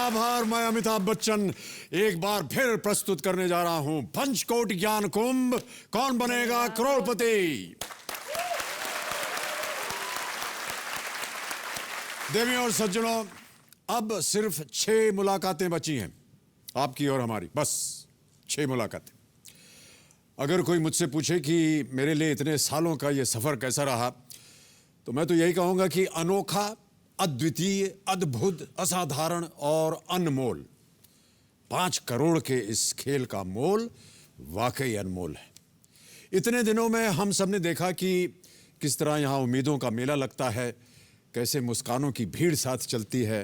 आभार। मैं अमिताभ बच्चन एक बार फिर प्रस्तुत करने जा रहा हूं पंचकोट ज्ञान कुंभ, कौन बनेगा करोड़पति। देवियों और सज्जनों, अब सिर्फ 6 मुलाकातें बची हैं, आपकी और हमारी, बस 6 मुलाकातें। अगर कोई मुझसे पूछे कि मेरे लिए इतने सालों का ये सफर कैसा रहा, तो मैं तो यही कहूंगा कि अनोखा, अद्वितीय, अद्भुत, असाधारण और अनमोल। 5 करोड़ के इस खेल का मोल वाकई अनमोल है। इतने दिनों में हम सबने देखा कि किस तरह यहां उम्मीदों का मेला लगता है, कैसे मुस्कानों की भीड़ साथ चलती है।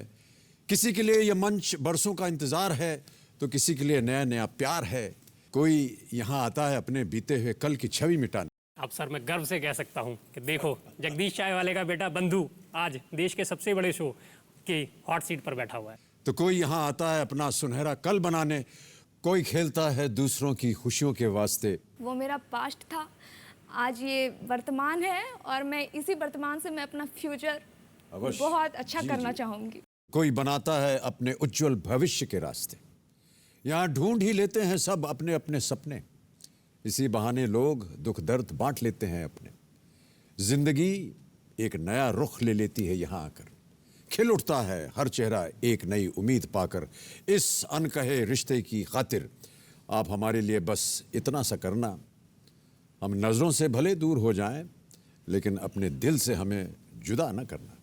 किसी के लिए यह मंच बरसों का इंतजार है, तो किसी के लिए नया नया प्यार है। कोई यहां आता है अपने बीते हुए कल की छवि मिटाने। अब सर मैं गर्व से कह सकता हूं कि देखो, जगदीश चाय वाले का बेटा बंधु आज देश के सबसे बड़े शो की हॉट सीट पर बैठा हुआ है। तो कोई यहां आता है अपना सुनहरा कल बनाने, कोई खेलता है दूसरों की खुशियों के वास्ते। वो मेरा पास्ट था, आज ये वर्तमान है और मैं इसी वर्तमान से मैं अपना फ्यूचर बहुत अच्छा करना चाहूंगी। कोई बनाता है अपने उज्जवल भविष्य के रास्ते। यहाँ ढूंढ ही लेते हैं सब अपने अपने सपने। इसी बहाने लोग दुख दर्द बांट लेते हैं अपने। जिंदगी एक नया रुख ले लेती है यहाँ आकर। खिल उठता है हर चेहरा एक नई उम्मीद पाकर। इस अनकहे रिश्ते की खातिर आप हमारे लिए बस इतना सा करना, हम नजरों से भले दूर हो जाएं, लेकिन अपने दिल से हमें जुदा न करना।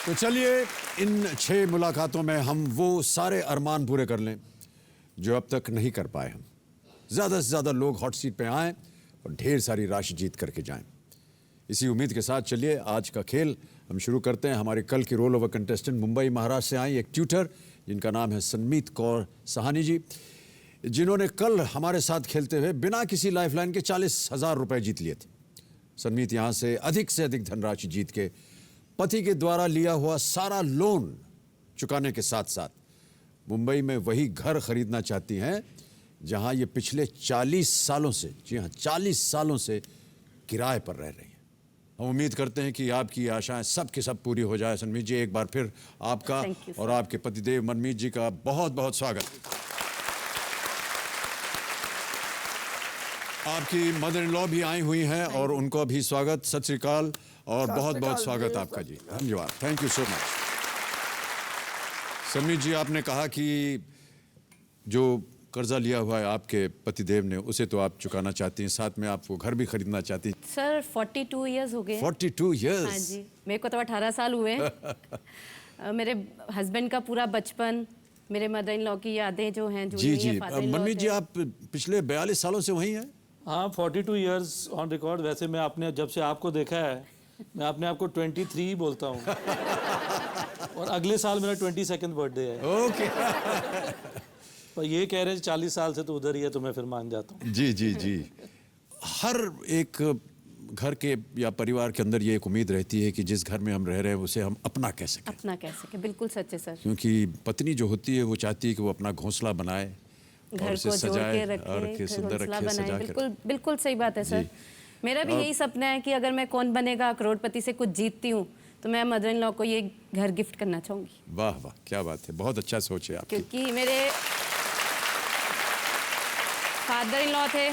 तो चलिए इन 6 मुलाकातों में हम वो सारे अरमान पूरे कर लें जो अब तक नहीं कर पाए हम। ज़्यादा से ज़्यादा लोग हॉट सीट पे आएँ और ढेर सारी राशि जीत करके जाएं। इसी उम्मीद के साथ चलिए आज का खेल हम शुरू करते हैं। हमारे कल की roll over contestant Mumbai Maharashtra से आई एक ट्यूटर जिनका नाम है सनमीत कौर सहानी जी, जिन्होंने कल हमारे साथ खेलते हुए बिना किसी लाइफलाइन के 40,000 रुपये जीत लिए थे। सनमीत यहाँ से अधिक धनराशि जीत के पति के द्वारा लिया हुआ सारा लोन चुकाने के साथ साथ मुंबई में वही घर खरीदना चाहती हैं जहां ये पिछले 40 सालों से, जी हाँ 40 सालों से किराए पर रह रही हैं। हम उम्मीद करते हैं कि आपकी आशाएं सब की सब पूरी हो जाए। सनमीत जी, एक बार फिर आपका और आपके पतिदेव मनमीत जी का बहुत बहुत स्वागत। आपकी मदर इन लॉ भी आई हुई हैं और उनको भी स्वागत, सत श्री अकाल और बहुत बहुत स्वागत आपका जी। धन्यवाद, thank you so much. Sanmeet ji, आपने कहा कि जो कर्जा लिया हुआ है आपके पतिदेव ने, उसे तो आप चुकाना चाहती हैं, साथ में आप वो घर भी खरीदना चाहती हैं। सर 42 इयर्स हो गए। 42 इयर्स? हाँ जी, मेरे को तो 18 साल हुए। मेरे हस्बैंड का पूरा बचपन, मेरे मदर इन लॉ की यादें जो हैं जुड़ी जी जी। मनमीत जी, आप पिछले 42 सालों से वहीं हैं? हाँ, 42 इयर्स ऑन रिकॉर्ड। वैसे मैं आपने जब से आपको देखा है, मैं अपने आप को 23 बोलता हूँ। और अगले साल मेरा 22nd बर्थडे है। ओके। पर ये कह रहे हैं 40 साल से तो उधर ही है, तो मैं फिर मान जाता हूँ। जी जी जी। हर एक घर के या परिवार के अंदर ये एक उम्मीद रहती है कि जिस घर में हम रह रहे हैं उसे हम अपना कह सकें। अपना कह सके, बिल्कुल सच है सर। क्योंकि पत्नी जो होती है वो चाहती है कि वो अपना घोंसला बनाए, घर को जोड़ के रखे, सुंदर घोंसला रखे, बनाए। सजा के। बिल्कुल बिल्कुल सही बात है सर। मेरा भी यही सपना है कि अगर मैं कौन बनेगा करोड़पति से कुछ जीतती हूँ तो मैं मदर इन लॉ को ये घर गिफ्ट करना चाहूंगी। वाह वाह, क्या बात है, बहुत अच्छा सोच है आपकी। क्योंकि मेरे फादर इन लॉ थे,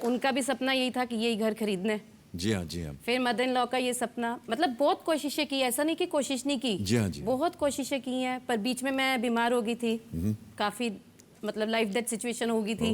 उनका भी सपना यही था कि यही घर खरीदना है। जी हाँ जी हाँ। फिर मदर इन लॉ का ये सपना, मतलब बहुत कोशिशें की, ऐसा नहीं कि कोशिश नहीं की। जी हाँ जी। बहुत कोशिशें की हैं, पर बीच में मैं बीमार हो गई थी काफ़ी, मतलब लाइफ डेथ सिचुएशन हो गई थी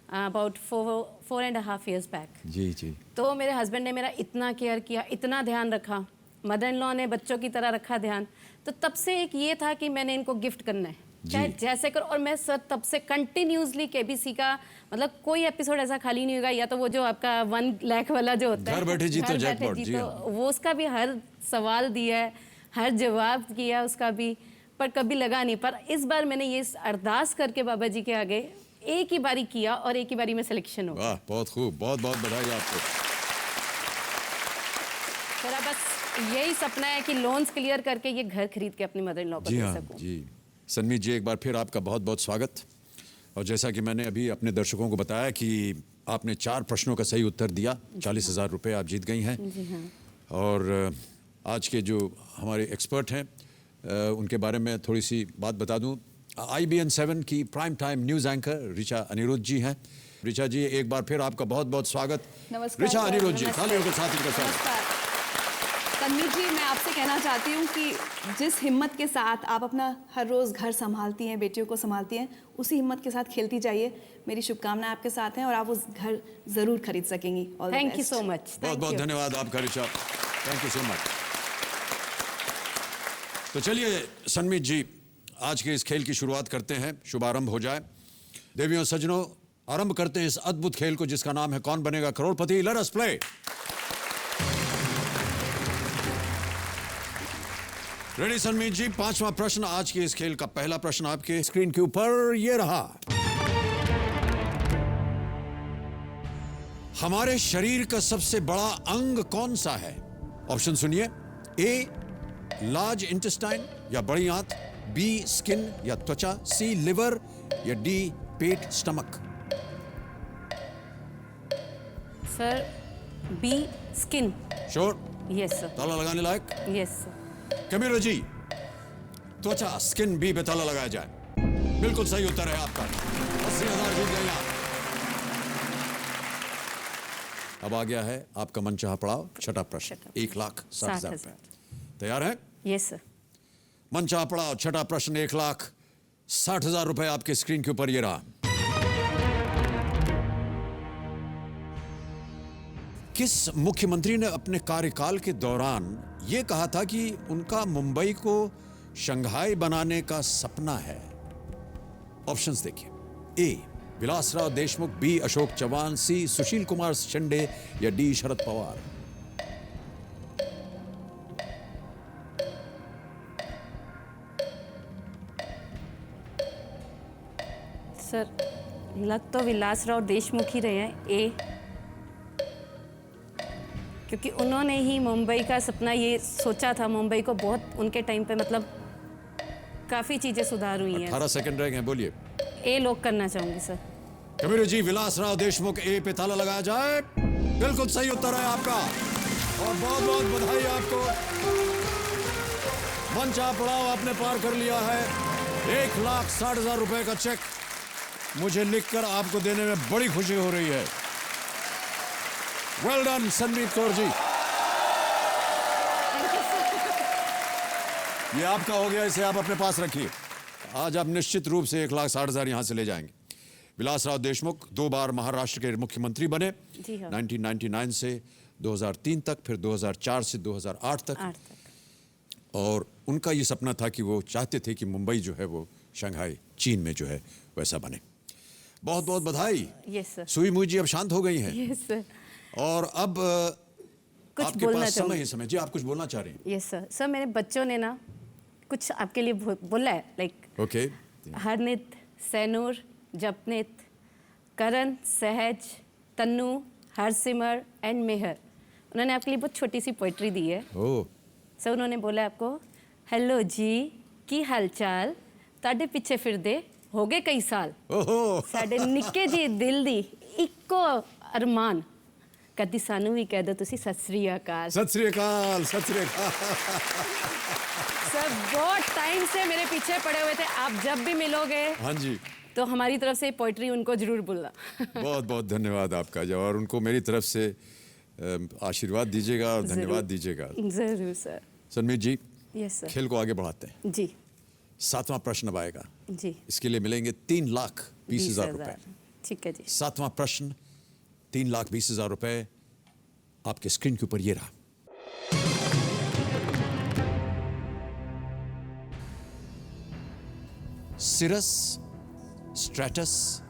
अबाउट 4.5 years बैक। जी जी। तो मेरे हस्बैंड ने मेरा इतना केयर किया, इतना ध्यान रखा, मदर इन लॉ ने बच्चों की तरह रखा ध्यान। तो तब से एक ये था कि मैंने इनको गिफ्ट करना है, चाहे जैसे करो। और मैं सर तब से कंटिन्यूसली केबीसी का, मतलब कोई एपिसोड ऐसा खाली नहीं होगा। या तो वो जो आपका 1 लाख वाला जो होता है, घर बैठे जीतो जैकपॉट, जी हाँ। वो उसका भी हर सवाल दिया है, हर जवाब किया उसका भी, पर कभी लगा नहीं। पर इस बार मैंने ये अरदास करके बाबा जी के आगे एक ही बारी किया और एक ही बारी में सिलेक्शन हो गया। वाह, बहुत खूब, बहुत बहुत बधाई आपको। मेरा बस यही सपना है कि लोन्स क्लियर करके ये घर खरीद के अपनी मदर इन लॉ को दे सकूं। जी सनमीत जी, एक बार फिर आपका बहुत बहुत स्वागत। और जैसा कि मैंने अभी अपने दर्शकों को बताया कि आपने 4 प्रश्नों का सही उत्तर दिया, 40,000 रुपये आप जीत गई हैं। जी हाँ। और आज के जो हमारे एक्सपर्ट हैं उनके बारे में थोड़ी सी बात बता दूं। IBN 7 की prime time news anchor Richa Anirudh ji हैं। ऋचा जी, एक बार फिर आपका बहुत बहुत स्वागत। नमस्कार ऋचा सर, अनिरुद्ध जी, नमस्ते। तालियों के साथ इनका स्वागत। नमस्कार तन्वी जी, मैं आपसे कहना चाहती हूँ कि जिस हिम्मत के साथ आप अपना हर रोज़ घर संभालती हैं, बेटियों को संभालती हैं, उसी हिम्मत के साथ खेलती जाइए। मेरी शुभकामनाएं आपके साथ हैं और आप उस घर ज़रूर खरीद सकेंगी। All the thank you best. So much. बहुत बहुत धन्यवाद आपका Richa, thank you so much. तो चलिए सनमीत जी, आज के इस खेल की शुरुआत करते हैं, शुभारंभ हो जाए। देवियों सज्जनों, आरंभ करते हैं इस अद्भुत खेल को जिसका नाम है Kaun Banega Crorepati. Let us play. Ready Sanmeet ji, पांचवा प्रश्न आज के इस खेल का पहला प्रश्न आपके स्क्रीन के ऊपर ये रहा। हमारे शरीर का सबसे बड़ा अंग कौन सा है? ऑप्शन सुनिए। ए लार्ज इंटेस्टाइन या बड़ी आंत, बी स्किन या त्वचा, सी लिवर या डी पेट stomach. Sir B skin. Sure? Yes sir, ताला लगाने लायक? Yes sir. कैमरा जी, त्वचा स्किन बी पे ताला लगाया जाए। बिल्कुल सही उत्तर है आपका। 80,000 जीत गए आप। अब आ गया है आपका मनचाहा पड़ाव, छठा प्रश्न। 1,60,000 रुपए। तैयार है? Yes sir. मनचाहा पड़ाव, छठा प्रश्न, 1,60,000 रुपए आपके स्क्रीन के ऊपर ये रहा। किस मुख्यमंत्री ने अपने कार्यकाल के दौरान यह कहा था कि उनका मुंबई को शंघाई बनाने का सपना है? ऑप्शंस देखिए। ए विलासराव देशमुख, बी अशोक चव्हाण, सी सुशील कुमार शिंदे या डी शरद पवार। सर लग तो विलासराव देशमुख ही रहे हैं, ए, क्योंकि उन्होंने ही मुंबई का सपना ये सोचा था। मुंबई को बहुत उनके टाइम पे मतलब काफ़ी चीज़ें सुधार हुई हैं। 18 सेकंड रह गए, बोलिए। ए लोग करना चाहूँगी सर। कबीर जी, विलासराव देशमुख, ए पे ताला लगाया जाए। बिल्कुल सही उत्तर है आपका और बहुत बहुत बधाई आपको। मनचाहा पड़ाव आपने पार कर लिया है। 1,60,000 रुपए का चेक मुझे लिखकर आपको देने में बड़ी खुशी हो रही है। वेल डन सनमीत कौर जी। ये आपका हो गया, इसे आप अपने पास रखिए। आज आप निश्चित रूप से 1,60,000 यहां से ले जाएंगे। विलासराव देशमुख 2 बार महाराष्ट्र के मुख्यमंत्री बने, जी हाँ। 1999 से 2003 तक, फिर 2004 से 2008 तक। और उनका ये सपना था कि वो चाहते थे कि मुंबई जो है वो शंघाई चीन में जो है वैसा बने। बहुत बहुत बधाई। Yes sir. सुई मुई जी अब शांत हो गई हैं। Yes sir. और अब कुछ आपके बोलना पास समय चाहूँगी। ही समय। जी, आप कुछ बोलना चाह रहे हैं? Yes sir. सर मेरे बच्चों ने ना कुछ आपके लिए बोला है, लाइक ओके। हरनित, सैनूर, जपनित, करण, सहज, तन्नू, हरसिमर एंड मेहर। उन्होंने आपके लिए बहुत छोटी सी पोइट्री दी है। ओह, सर उन्होंने बोला आपको, हेलो जी की हालचाल, ताडे पीछे फिरदे हो गए कई साल, ओहो, साडे निक्के जी दिल दी इक्को अरमान, कदी सानू भी कह दो तुसी सत श्री अकाल। सत श्री अकाल, सत श्री अकाल। सर बहुत टाइम से मेरे पीछे पड़े हुए थे, आप जब भी मिलोगे हाँ जी, तो हमारी तरफ से पोइट्री उनको जरूर बोलना। बहुत बहुत धन्यवाद आपका जो, और उनको मेरी तरफ से आशीर्वाद दीजिएगा और धन्यवाद दीजिएगा। जरूर सर। सनमीत जी, यस सर। खेल को आगे बढ़ाते हैं। जी 7वां प्रश्न अब आएगा। जी। इसके लिए मिलेंगे 3,20,000 रुपए। ठीक है जी। 7वां प्रश्न, 3,20,000 रुपए आपके स्क्रीन के ऊपर ये रहा। सिरस, स्ट्रेटस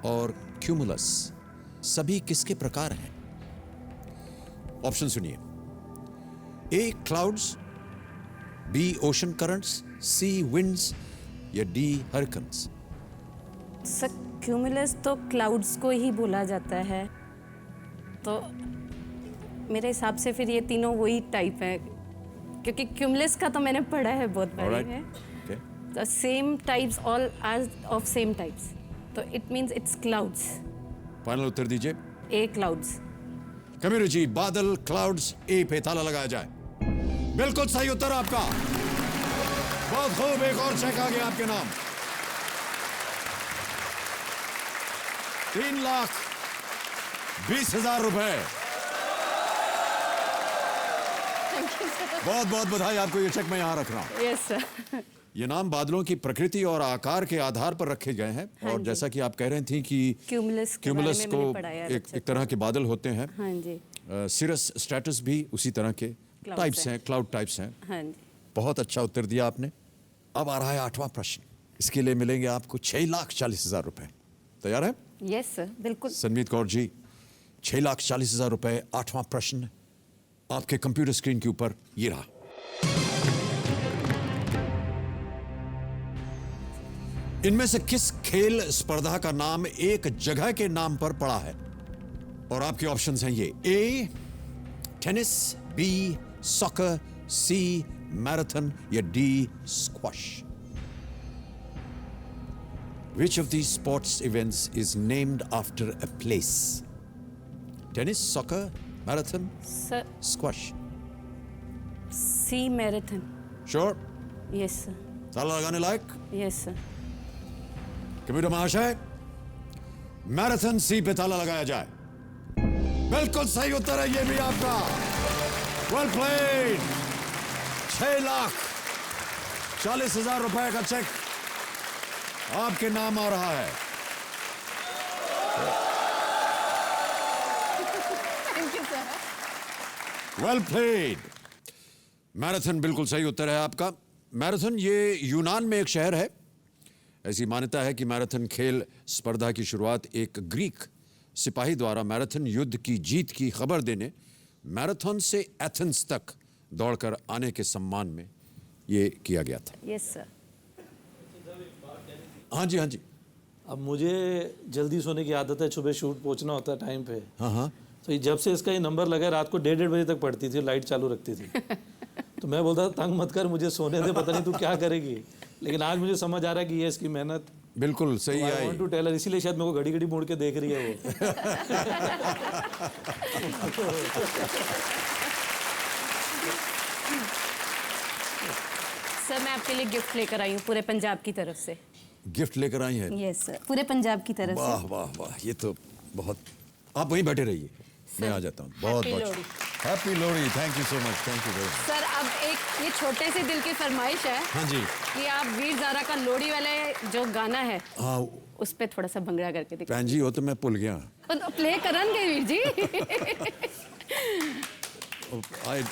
और क्यूमुलस सभी किसके प्रकार हैं? ऑप्शन सुनिए। ए क्लाउड्स, बी ओशन करंट्स, सी विंड्स या डी हरिकेन्स। सर क्यूमुलस तो क्लाउड्स को ही बोला जाता है, तो मेरे हिसाब से फिर ये तीनों वही टाइप है, क्योंकि क्यूमुलस का तो मैंने पढ़ा है बहुत बार है। Okay. The same types, all are of same types. So it means it's clouds. Final उत्तर दीजिए। A clouds. कभी रुचि बादल क्लाउड्स ए पे ताला लगाया जाए। बिल्कुल सही उत्तर आपका, बहुत खूब। एक और चेक आ गया आपके नाम। 3,20,000 रुपए। बहुत बहुत बधाई आपको, ये चेक मैं यहां रख रहा हूं। Yes sir. ये नाम बादलों की प्रकृति और आकार के आधार पर रखे गए हैं। और जैसा कि आप कह रही थी कि क्यूमुलस के बारे क्यूमुलस में को मैंने पढ़ा है एक तरह के बादल होते हैं। हाँ जी। सिरस स्ट्रेटस भी उसी तरह के Clouds टाइप्स हैं। हैं, क्लाउड टाइप्स हैं। हाँ जी। बहुत अच्छा उत्तर दिया आपने। अब आ रहा है 8वां प्रश्न। इसके लिए मिलेंगे आपको 6,40,000 रुपए। तैयार है? यस सर, बिल्कुल। संमीत कौर जी, 6,40,000 रुपए। 8वां प्रश्न आपके कंप्यूटर स्क्रीन के ऊपर ये रहा। इनमें से किस खेल स्पर्धा का नाम एक जगह के नाम पर पड़ा है? और आपके ऑप्शंस हैं ये: ए टेनिस, बी सॉकर, सी मैराथन या D squash. Which of these sports events is named after a place? Tennis, soccer, marathon, sir squash. C marathon. Sure? Yes sir. ताला लगाने लायक? Yes sir. कंप्यूटर महाशय, मैराथन सी पे ताला लगाया जाए। बिल्कुल सही उत्तर है ये भी आपका। Well played. 6,40,000 रुपए का चेक आपके नाम आ रहा है। Thank you sir. Well played. Marathon बिल्कुल सही उत्तर है आपका। मैराथन ये यूनान में एक शहर है। ऐसी मान्यता है कि मैराथन खेल स्पर्धा की शुरुआत एक ग्रीक सिपाही द्वारा मैराथन युद्ध की जीत की खबर देने मैराथन से एथेंस तक दौड़कर आने के सम्मान में ये किया गया था। Yes sir. हाँ जी, हाँ जी। अब मुझे जल्दी सोने की आदत है, सुबह शूट पहुंचना होता है टाइम पे। हाँ हाँ। तो ये जब से इसका ये नंबर लगा, रात को 1:30 बजे तक पढ़ती थी, लाइट चालू रखती थी। तो मैं बोलता था तंग मत कर, मुझे सोने दे, पता नहीं तू क्या करेगी। लेकिन आज मुझे समझ आ रहा है कि ये इसकी मेहनत बिल्कुल सही आई आई। वांट टू टेल हर, इसीलिए शायद मेरे को घड़ी घड़ी मुड़ के देख रही है वो। सर मैं आपके लिए गिफ्ट लेकर आई हूँ पूरे पंजाब की तरफ से। गिफ्ट लेकर आई हैं? यस सर, पूरे पंजाब की तरफ वाह से। वाह वाह, ये तो बहुत। आप वहीं बैठे रहिए, मैं आ जाता हूँ। बहुत Happy बहुत Lohri. Happy Lohri. Thank you so much, thank you very much. Sir अब एक ये छोटे से दिल की फरमाइश है हाँ जी। कि आप वीर ज़ारा का लोहड़ी वाले जो गाना है हाँ उस पे थोड़ा सा भंगड़ा करके दिखा। भैन जी, वो तो मैं भूल गया। प्ले करेंगे Veer ji. I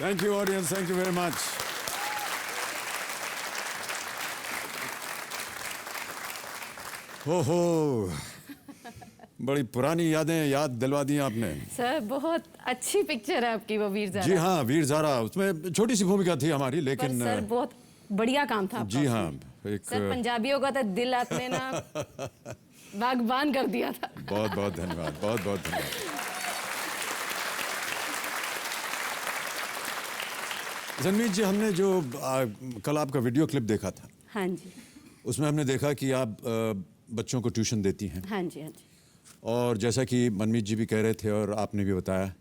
thank you audience, thank you very much. हो बड़ी पुरानी यादें याद दिलवा दी आपने। सर बहुत अच्छी पिक्चर है आपकी वो वीर जी ज़ारा। हाँ, वीर ज़ारा, उसमें छोटी सी भूमिका थी हमारी, पर लेकिन सर बहुत बढ़िया काम था आपका जी उसमें। हाँ, एक सर पंजाबियों का तो दिल आपने ना बागबान कर दिया था। बहुत बहुत धन्यवाद, बहुत बहुत धन्यवाद। जनमीत जी, हमने जो कल आपका वीडियो क्लिप देखा था, हाँ जी, उसमें हमने देखा कि आप बच्चों को ट्यूशन देती हैं। हाँ जी, हाँ जी। और जैसा कि मनमीत जी भी कह रहे थे और आपने भी बताया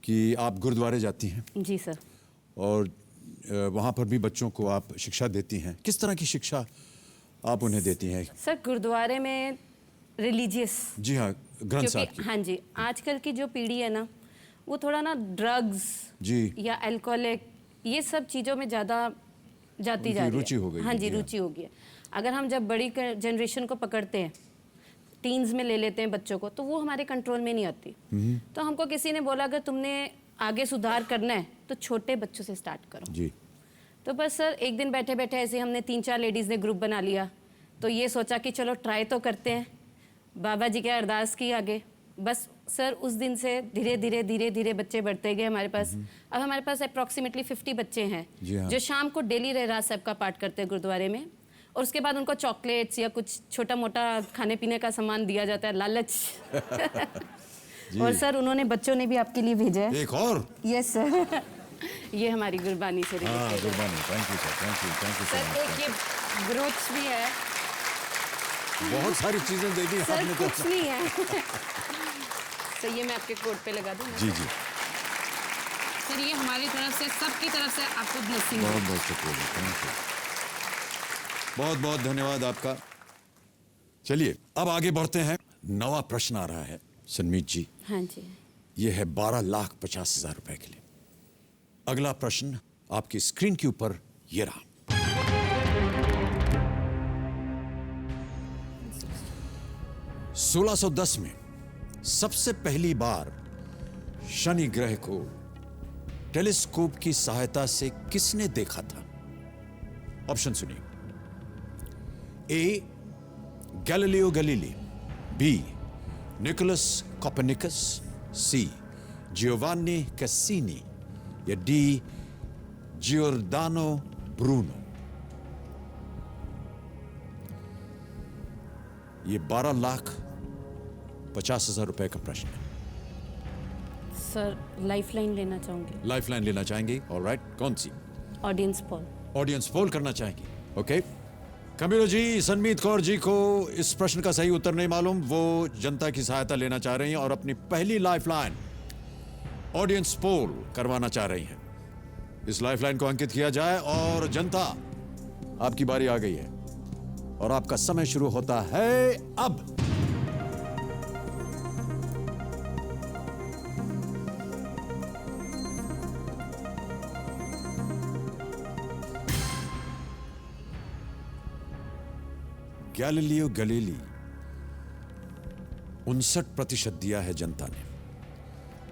कि आप गुरुद्वारे जाती हैं जी सर। और वहाँ पर भी बच्चों को आप शिक्षा देती हैं। किस तरह की शिक्षा आप उन्हें देती हैं? सर गुरुद्वारे में रिलीजियस, जी हाँ, ग्रंथ साहब क्योंकि की। हाँ जी आजकल की जो पीढ़ी है ना वो थोड़ा ना ड्रग्स जी। या अल्कोहलिक ये सब चीज़ों में ज़्यादा जाती उनकी जा रही है। रुचि हो गई है, हाँ जी जी हाँ। रुचि हो गई है। अगर हम जब बड़ी जनरेशन को पकड़ते हैं टीन्स में ले लेते हैं बच्चों को, तो वो हमारे कंट्रोल में नहीं आती। तो हमको किसी ने बोला अगर तुमने आगे सुधार करना है तो छोटे बच्चों से स्टार्ट करो। जी। तो बस सर एक दिन बैठे बैठे ऐसे हमने 3-4 लेडीज़ ने ग्रुप बना लिया, तो ये सोचा कि चलो ट्राई तो करते हैं। बाबा जी के अरदास की आगे, बस सर उस दिन से धीरे धीरे धीरे धीरे बच्चे बढ़ते गए हमारे पास। अब हमारे पास अप्रॉक्सीमेटली 50 बच्चे हैं जी हाँ। जो शाम को डेली रहरास साहब का पाठ करते हैं गुरुद्वारे में, और उसके बाद उनको चॉकलेट्स या कुछ छोटा मोटा खाने पीने का सामान दिया जाता है, लालच। और सर उन्होंने बच्चों ने भी आपके लिए भेजा है। एक और। Yes sir. ये हमारी गुरबानी से हाँ, रिलेटेड है। Gurbani. Thank you sir, thank you so sir एक मच। ये ब्रोच भी है। बहुत सारी चीजें दे दी सर आपने तो। कुछ नहीं है। सर ये मैं आपके कोट पे लगा दूँ? जी जी, सर ये हमारी तरफ से, सबकी तरफ से आपको ब्लेसिंग है। बहुत बहुत शुक्रिया, थैंक यू, बहुत बहुत धन्यवाद आपका। चलिए अब आगे बढ़ते हैं। नवा प्रश्न आ रहा है सनमीत जी। हाँ जी। ये है 12,50,000 रुपए के लिए। अगला प्रश्न आपकी स्क्रीन के ऊपर ये रहा। (1610) में सबसे पहली बार शनि ग्रह को टेलीस्कोप की सहायता से किसने देखा था? ऑप्शन सुनिए। A Galileo Galilei, B Nicolaus Copernicus, C Giovanni Cassini, या डी जियोर्दानो ब्रूनो। ये 12,50,000 रुपए का प्रश्न है। सर लाइफलाइन लेना चाहूंगी। लाइफलाइन लेना चाहेंगे? ऑलराइट, कौन सी? Audience poll. ऑडियंस पोल करना चाहेंगे? ओके। कबीर जी, सनमीत कौर जी को इस प्रश्न का सही उत्तर नहीं मालूम। वो जनता की सहायता लेना चाह रही हैं और अपनी पहली लाइफलाइन ऑडियंस पोल करवाना चाह रही हैं। इस लाइफलाइन को अंकित किया जाए और जनता, आपकी बारी आ गई है और आपका समय शुरू होता है अब। गैलीलियो गैलीली 59% दिया है जनता ने,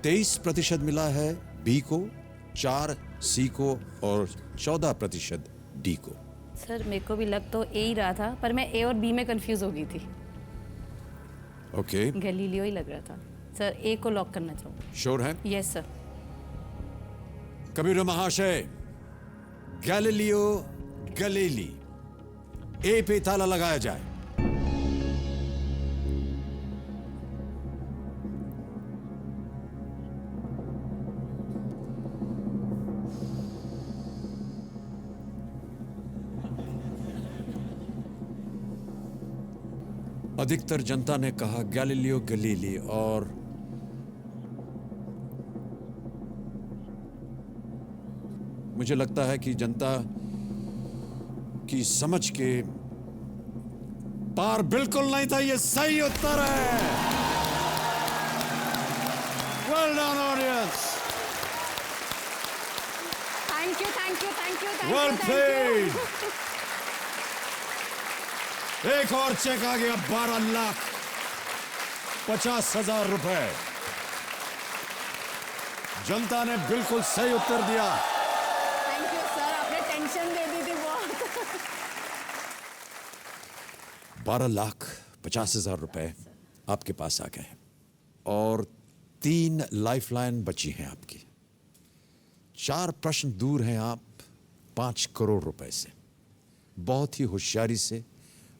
23% मिला है बी को, 4 सी को और 14% डी को। सर मेरे को भी लग तो ए ही रहा था, पर मैं ए और बी में कंफ्यूज हो गई थी। ओके, गैलीलियो ही लग रहा था। सर ए को लॉक करना चाहूंगी। श्योर है? Yes sir. कबीर महाशय, गैलीलियो गैलीली, ए पे ताला लगाया जाए। अधिकतर जनता ने कहा गैलीलियो गैलीली, और मुझे लगता है कि जनता की समझ के पार बिल्कुल नहीं था। ये सही उत्तर है। Well done audience, thank you thank you thank you well played. एक और चेक आ गया, 12,50,000 रुपए। जनता ने बिल्कुल सही उत्तर दिया। थैंक यू सर, आपने टेंशन दे दी थी बहुत। 12,50,000 रुपए आपके पास आ गए हैं और 3 लाइफलाइन बची हैं आपकी। 4 प्रश्न दूर हैं आप 5 करोड़ रुपए से। बहुत ही होशियारी से,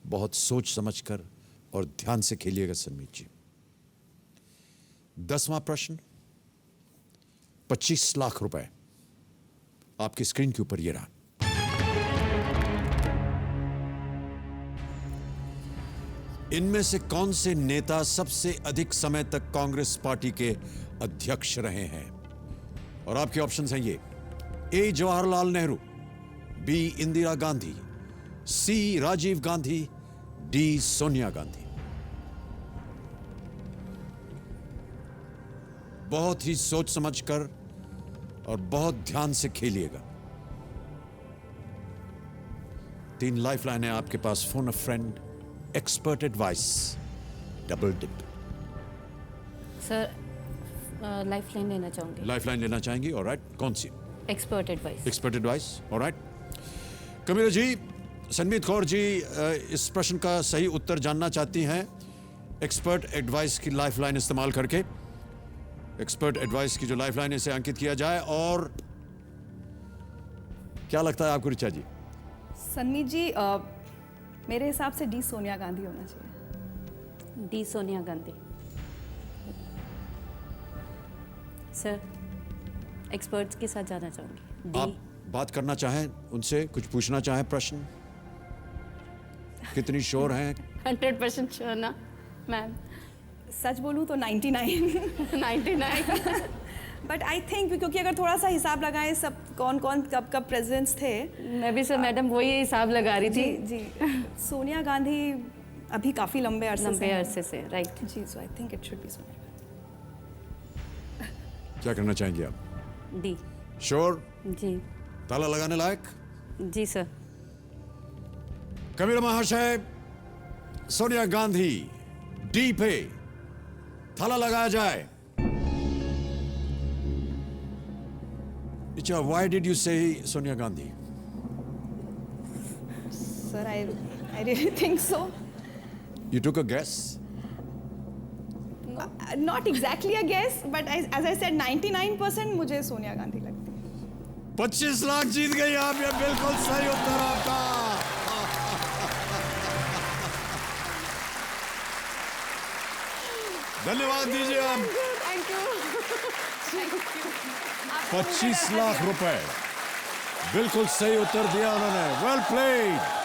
बहुत सोच समझकर और ध्यान से खेलिएगा सनमीत जी। 10वां प्रश्न 25 लाख रुपए आपकी स्क्रीन के ऊपर ये रहा। इनमें से कौन से नेता सबसे अधिक समय तक कांग्रेस पार्टी के अध्यक्ष रहे हैं? और आपके ऑप्शंस हैं ये। ए जवाहरलाल नेहरू, बी इंदिरा गांधी, सी राजीव गांधी, डी सोनिया गांधी। बहुत ही सोच समझकर और बहुत ध्यान से खेलिएगा। 3 लाइफलाइन है आपके पास। Phone a friend, expert advice double dip. Sir life line लेना चाहूँगी, लाइफलाइन लेना चाहेंगी? ऑलराइट, कौन सी? Expert advice. Expert advice, alright. Kabira ji, Sanmeet Kaur ji इस प्रश्न का सही उत्तर जानना चाहती हैं एक्सपर्ट एडवाइस की लाइफलाइन इस्तेमाल करके। एक्सपर्ट एडवाइस की जो लाइफलाइन इसे अंकित किया जाए। और क्या लगता है आपको ऋचा जी? सन्मीत जी मेरे हिसाब से डी सोनिया गांधी होना चाहिए। D Sonia Gandhi. Sir experts के साथ जाना चाहूँगी। आप बात करना चाहें उनसे, कुछ पूछना चाहें प्रश्न? कितनी श्योर हैं? 100% श्योर ना मैम? सच बोलूँ तो 99। 99। बट आई थिंक क्योंकि अगर थोड़ा सा हिसाब लगाएं सब कौन कौन कब कब प्रेसिडेंट्स थे। मैं भी सर मैडम वही हिसाब लगा रही जी थी। जी सोनिया गांधी अभी काफ़ी लंबे लंबे अरसे से, राइट। जी, so I think it should be Sonia. क्या करना चाहेंगे आप? डी। श्योर? जी ताला लगाने लायक? जी सर। कबीर महाशय, सोनिया गांधी डी पे ताला लगाया जाए। अच्छा, why did you say Sonia Gandhi? Sir, I really think so. You took a guess? Not exactly a guess, but as I said, 99% मुझे सोनिया गांधी लगती है। 25 लाख जीत गई आप, ये बिल्कुल सही उत्तर आपका। धन्यवाद दीजिए आप। Thank you. 25 लाख रुपए, बिल्कुल सही उत्तर दिया उन्होंने। Well played.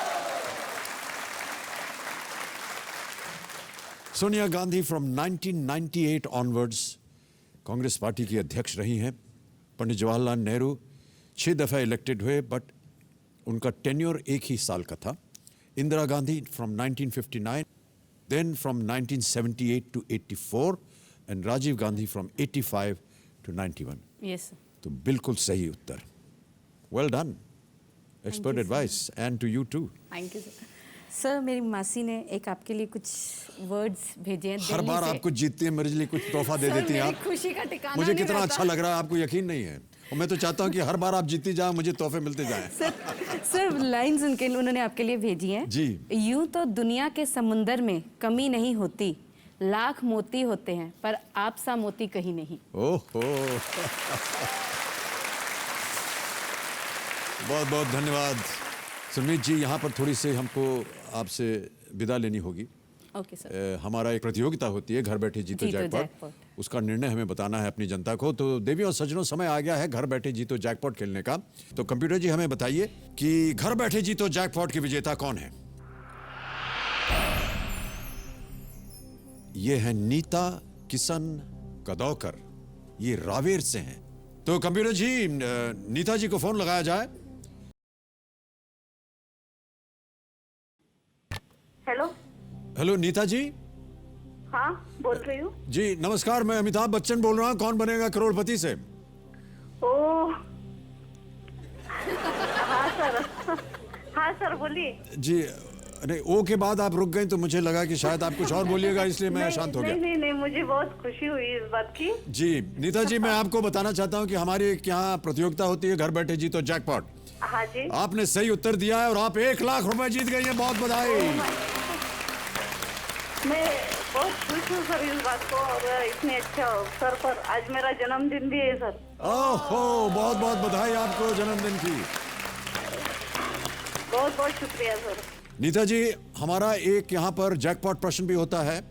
Sonia Gandhi from 1998 onwards Congress party की अध्यक्ष रही हैं। पंडित जवाहरलाल नेहरू 6 दफा इलेक्टेड हुए, बट उनका टेन्योर एक ही साल का था। Indira Gandhi from 1959, then from 1978 to 84, and Rajiv Gandhi from 85 to 91। Yes sir. तो बिल्कुल सही उत्तर। Well done. Expert advice and to you too. Thank you sir. Sir मेरी मासी ने एक आपके लिए कुछ वर्ड्स भेजे हैं हर दिल्ली बार से। आप कुछ जीतती हैं, मेरे लिए कुछ तोहफा दे सर, देती हैं मेरी आप। खुशी का ठिकाना मुझे नहीं कितना रहता। अच्छा लग रहा है, आपको यकीन नहीं है। और मैं तो चाहता हूं कि हर बार आप जीतती जाए, मुझे तोहफे मिलते जाएं। सर लाइंस उन्होंने आपके लिए भेजी हैं। जी। यूं तो दुनिया के समुंदर में कमी नहीं होती, लाख मोती होते हैं पर आप सा मोती कहीं नहीं। ओहो, बहुत बहुत धन्यवाद। सुमित जी, यहाँ पर थोड़ी सी हमको आपसे विदा लेनी होगी। Okay sir. हमारा एक प्रतियोगिता होती है, घर बैठे जीतो जैकपॉट। उसका निर्णय हमें बताना है अपनी जनता को। तो देवी और सज्जनों, समय आ गया है घर बैठे जीतो जैकपॉट खेलने का। तो कंप्यूटर जी हमें बताइए कि घर बैठे जीतो जैकपॉट की विजेता कौन है? ये है नीता किशन कदौकर, ये रावेर से हैं। तो कंप्यूटर जी, नीता जी को फोन लगाया जाए। हेलो। हेलो नीता जी। हाँ, बोल रही हूँ। जी नमस्कार, मैं अमिताभ बच्चन बोल रहा हूँ, कौन बनेगा करोड़पति से। ओह, हाँ सर। हाँ सर, बोलिए। जी नहीं, ओ के बाद आप रुक गए तो मुझे लगा कि शायद आप कुछ और बोलिएगा, इसलिए मैं शांत हो गया। नहीं, मुझे बहुत खुशी हुई इस बात की। जी नीता जी, मैं आपको बताना चाहता हूँ कि हमारी एक यहाँ प्रतियोगिता होती है, घर बैठे जीतो जैकपॉट। हाँ जी। आपने सही उत्तर दिया है और आप 1 लाख रुपए जीत गई हैं। बहुत बधाई। मैं बहुत खुश हूँ सर इस बात को, और इतने अच्छा अवसर पर आज मेरा जन्मदिन भी है सर। ओहो, बहुत बहुत बधाई आपको जन्मदिन की। बहुत बहुत शुक्रिया सर। नीता जी, हमारा एक यहाँ पर जैकपॉट प्रश्न भी होता है।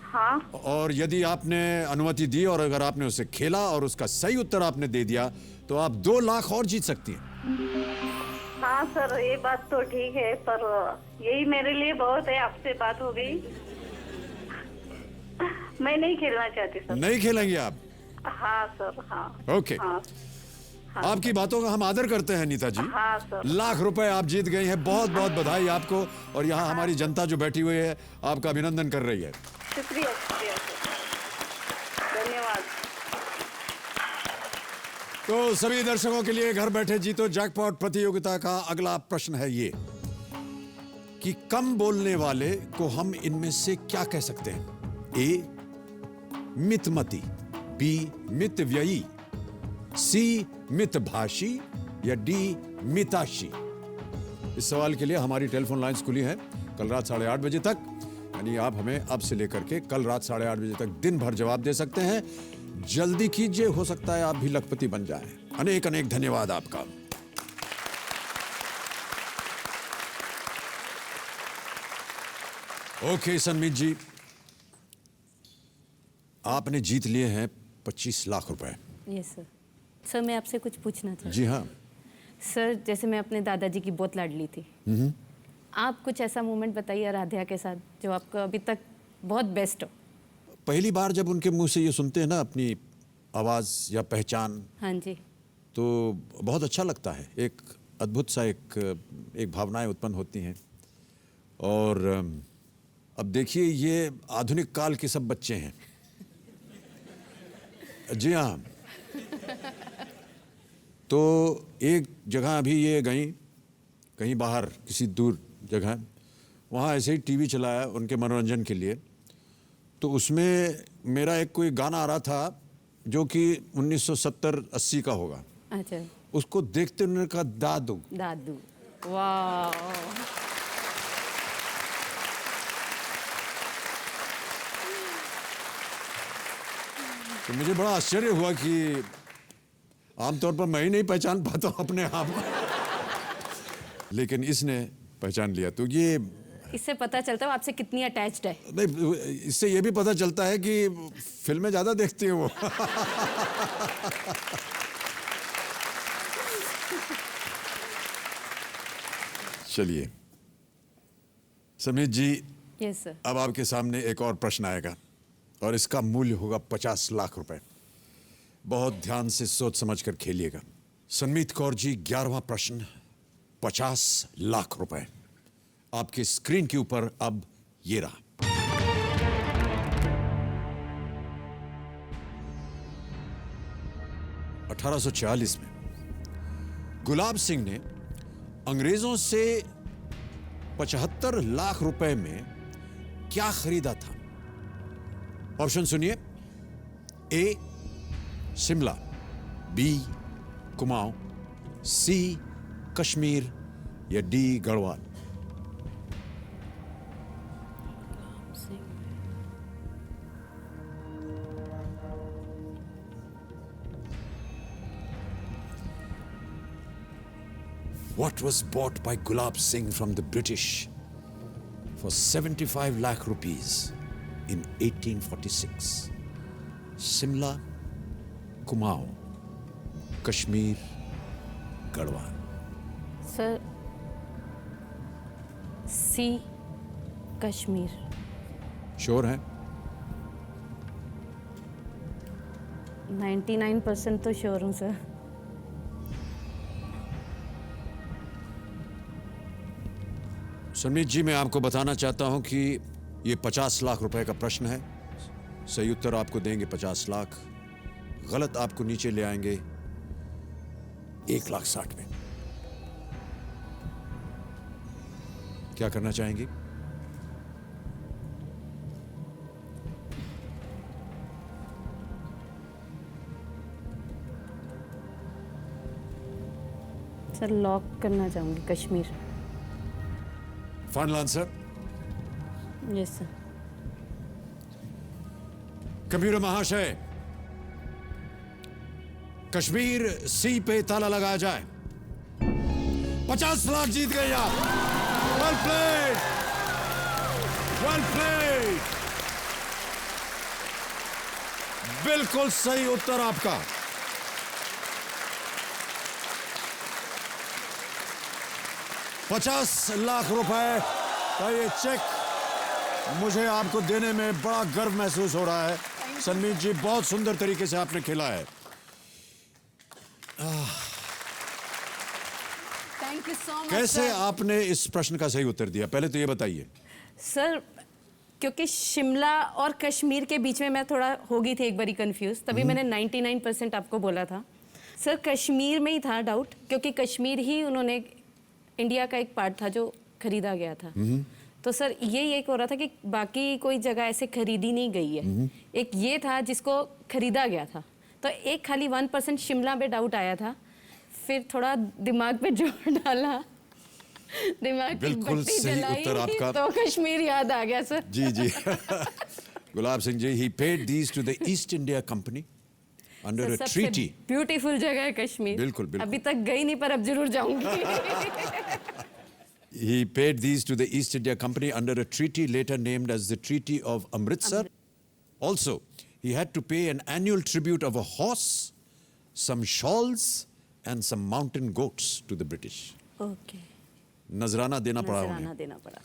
हाँ। और यदि आपने अनुमति दी और अगर आपने उसे खेला और उसका सही उत्तर आपने दे दिया तो आप 2 लाख और जीत सकती हैं। हाँ सर, ये बात तो ठीक है, पर यही मेरे लिए बहुत है। आपसे बात हो गई। मैं नहीं खेलना चाहती सर। नहीं खेलेंगे आप? हाँ सर। हाँ। ओके। हाँ। आपकी बातों का हम आदर करते हैं नीता जी। हाँ सर। लाख रुपए आप जीत गई हैं, बहुत बहुत बधाई आपको। और यहाँ हमारी जनता जो बैठी हुई है आपका अभिनंदन कर रही है। शुक्रिया सर, धन्यवाद। तो सभी दर्शकों के लिए घर बैठे जीतो जैकपॉट प्रतियोगिता का अगला प्रश्न है ये कि कम बोलने वाले को हम इनमें से क्या कह सकते हैं? ए मितमती, बी मितव्ययी, सी मितभाषी या डी मिताशी? इस सवाल के लिए हमारी टेलीफोन लाइंस खुली हैं कल रात 8:30 बजे तक, यानी आप हमें अब से लेकर के कल रात 8:30 बजे तक दिन भर जवाब दे सकते हैं। जल्दी कीजिए, हो सकता है आप भी लखपति बन जाएं। अनेक अनेक धन्यवाद आपका। ओके सनमीत जी, आपने जीत लिए हैं 25 लाख रुपए। Yes sir. सर मैं आपसे कुछ पूछना था। जी हाँ। सर जैसे मैं अपने दादाजी की बहुत लाडली थी, आप कुछ ऐसा मोमेंट बताइए आराध्या के साथ जो आपको अभी तक बहुत बेस्ट हो। पहली बार जब उनके मुंह से ये सुनते हैं ना अपनी आवाज़ या पहचान, हाँ जी। तो बहुत अच्छा लगता है। एक अद्भुत सा एक भावनाएं उत्पन्न होती हैं। और अब देखिए, ये आधुनिक काल के सब बच्चे हैं। जी हाँ। तो एक जगह अभी ये गई, कहीं बाहर किसी दूर जगह, वहाँ ऐसे ही टीवी चलाया उनके मनोरंजन के लिए। तो उसमें मेरा एक कोई गाना आ रहा था जो कि 1970-80 का होगा। अच्छा। उसको देखते उन्होंने कहा दादू। दादू, वाह। तो मुझे बड़ा आश्चर्य हुआ कि आमतौर पर मैं ही नहीं पहचान पाता हूँ अपने आप को, लेकिन इसने पहचान लिया। तो ये इससे पता चलता है वो आपसे कितनी अटैच्ड है। नहीं, इससे ये भी पता चलता है कि फिल्में ज़्यादा देखती है वो। चलिए समीत जी, यस सर। अब आपके सामने एक और प्रश्न आएगा और इसका मूल्य होगा 50 लाख रुपए। बहुत ध्यान से सोच समझकर खेलिएगा। सनमीत कौर जी, 11वां प्रश्न, 50 लाख रुपए आपके स्क्रीन के ऊपर अब ये रहा। – 1840 में गुलाब सिंह ने अंग्रेजों से 75 लाख रुपए में क्या खरीदा था? ऑप्शन सुनिए। ए शिमला, बी कुमाऊं, सी कश्मीर या D Garhwal? What was bought by Gulab Singh from the British for 75 lakh rupees in 1846? Simla, Kumaon, Kashmir, Garhwal? Sir C Kashmir. Sure हैं? 99% तो श्योर हूँ सर। सनमीत जी, मैं आपको बताना चाहता हूं कि ये 50 लाख रुपए का प्रश्न है। सही उत्तर आपको देंगे 50 लाख, गलत आपको नीचे ले आएंगे 1,60,000 में। क्या करना चाहेंगी? सर लॉक करना चाहूँगी Kashmir. Final answer? Yes sir. Computer महाशय, कश्मीर सी पे ताला लगाया जाए। 50 लाख जीत गए आप। Well played, well played. बिल्कुल सही उत्तर आपका। ₹50 लाख का ये चेक मुझे आपको देने में बड़ा गर्व महसूस हो रहा है। सनमीत जी, बहुत सुंदर तरीके से आपने खेला है। Thank you so much. कैसे आपने इस प्रश्न का सही उत्तर दिया, पहले तो ये बताइए। सर क्योंकि शिमला और कश्मीर के बीच में मैं थोड़ा हो गई थी एक बारी कंफ्यूज, तभी मैंने 99% आपको बोला था। सर कश्मीर में ही था डाउट, क्योंकि कश्मीर ही उन्होंने इंडिया का एक पार्ट था जो खरीदा गया था। तो सर यही एक हो रहा था कि बाकी कोई जगह ऐसे खरीदी नहीं गई है, एक ये था जिसको खरीदा गया था। तो एक खाली 1% शिमला पे डाउट आया था, फिर थोड़ा दिमाग पे जोर डाला, दिमाग की बिल्कुल बत्ती सही जलाई, उत्तर आपका। तो कश्मीर याद आ गया सर। जी जी Gulab Singh ji, he paid these to the East India Company under a सबसे treaty. ब्यूटीफुल जगह है कश्मीर। बिल्कुल, बिल्कुल। अभी तक गई नहीं पर अब जरूर जाऊंगी। He paid these to the East India Company under a treaty later named as the Treaty of Amritsar. Also, he had to pay an annual tribute of a horse, some shawls, and some mountain goats to the British. Okay, नजराना देना पड़ा नजराना उन्हें। देना पड़ा।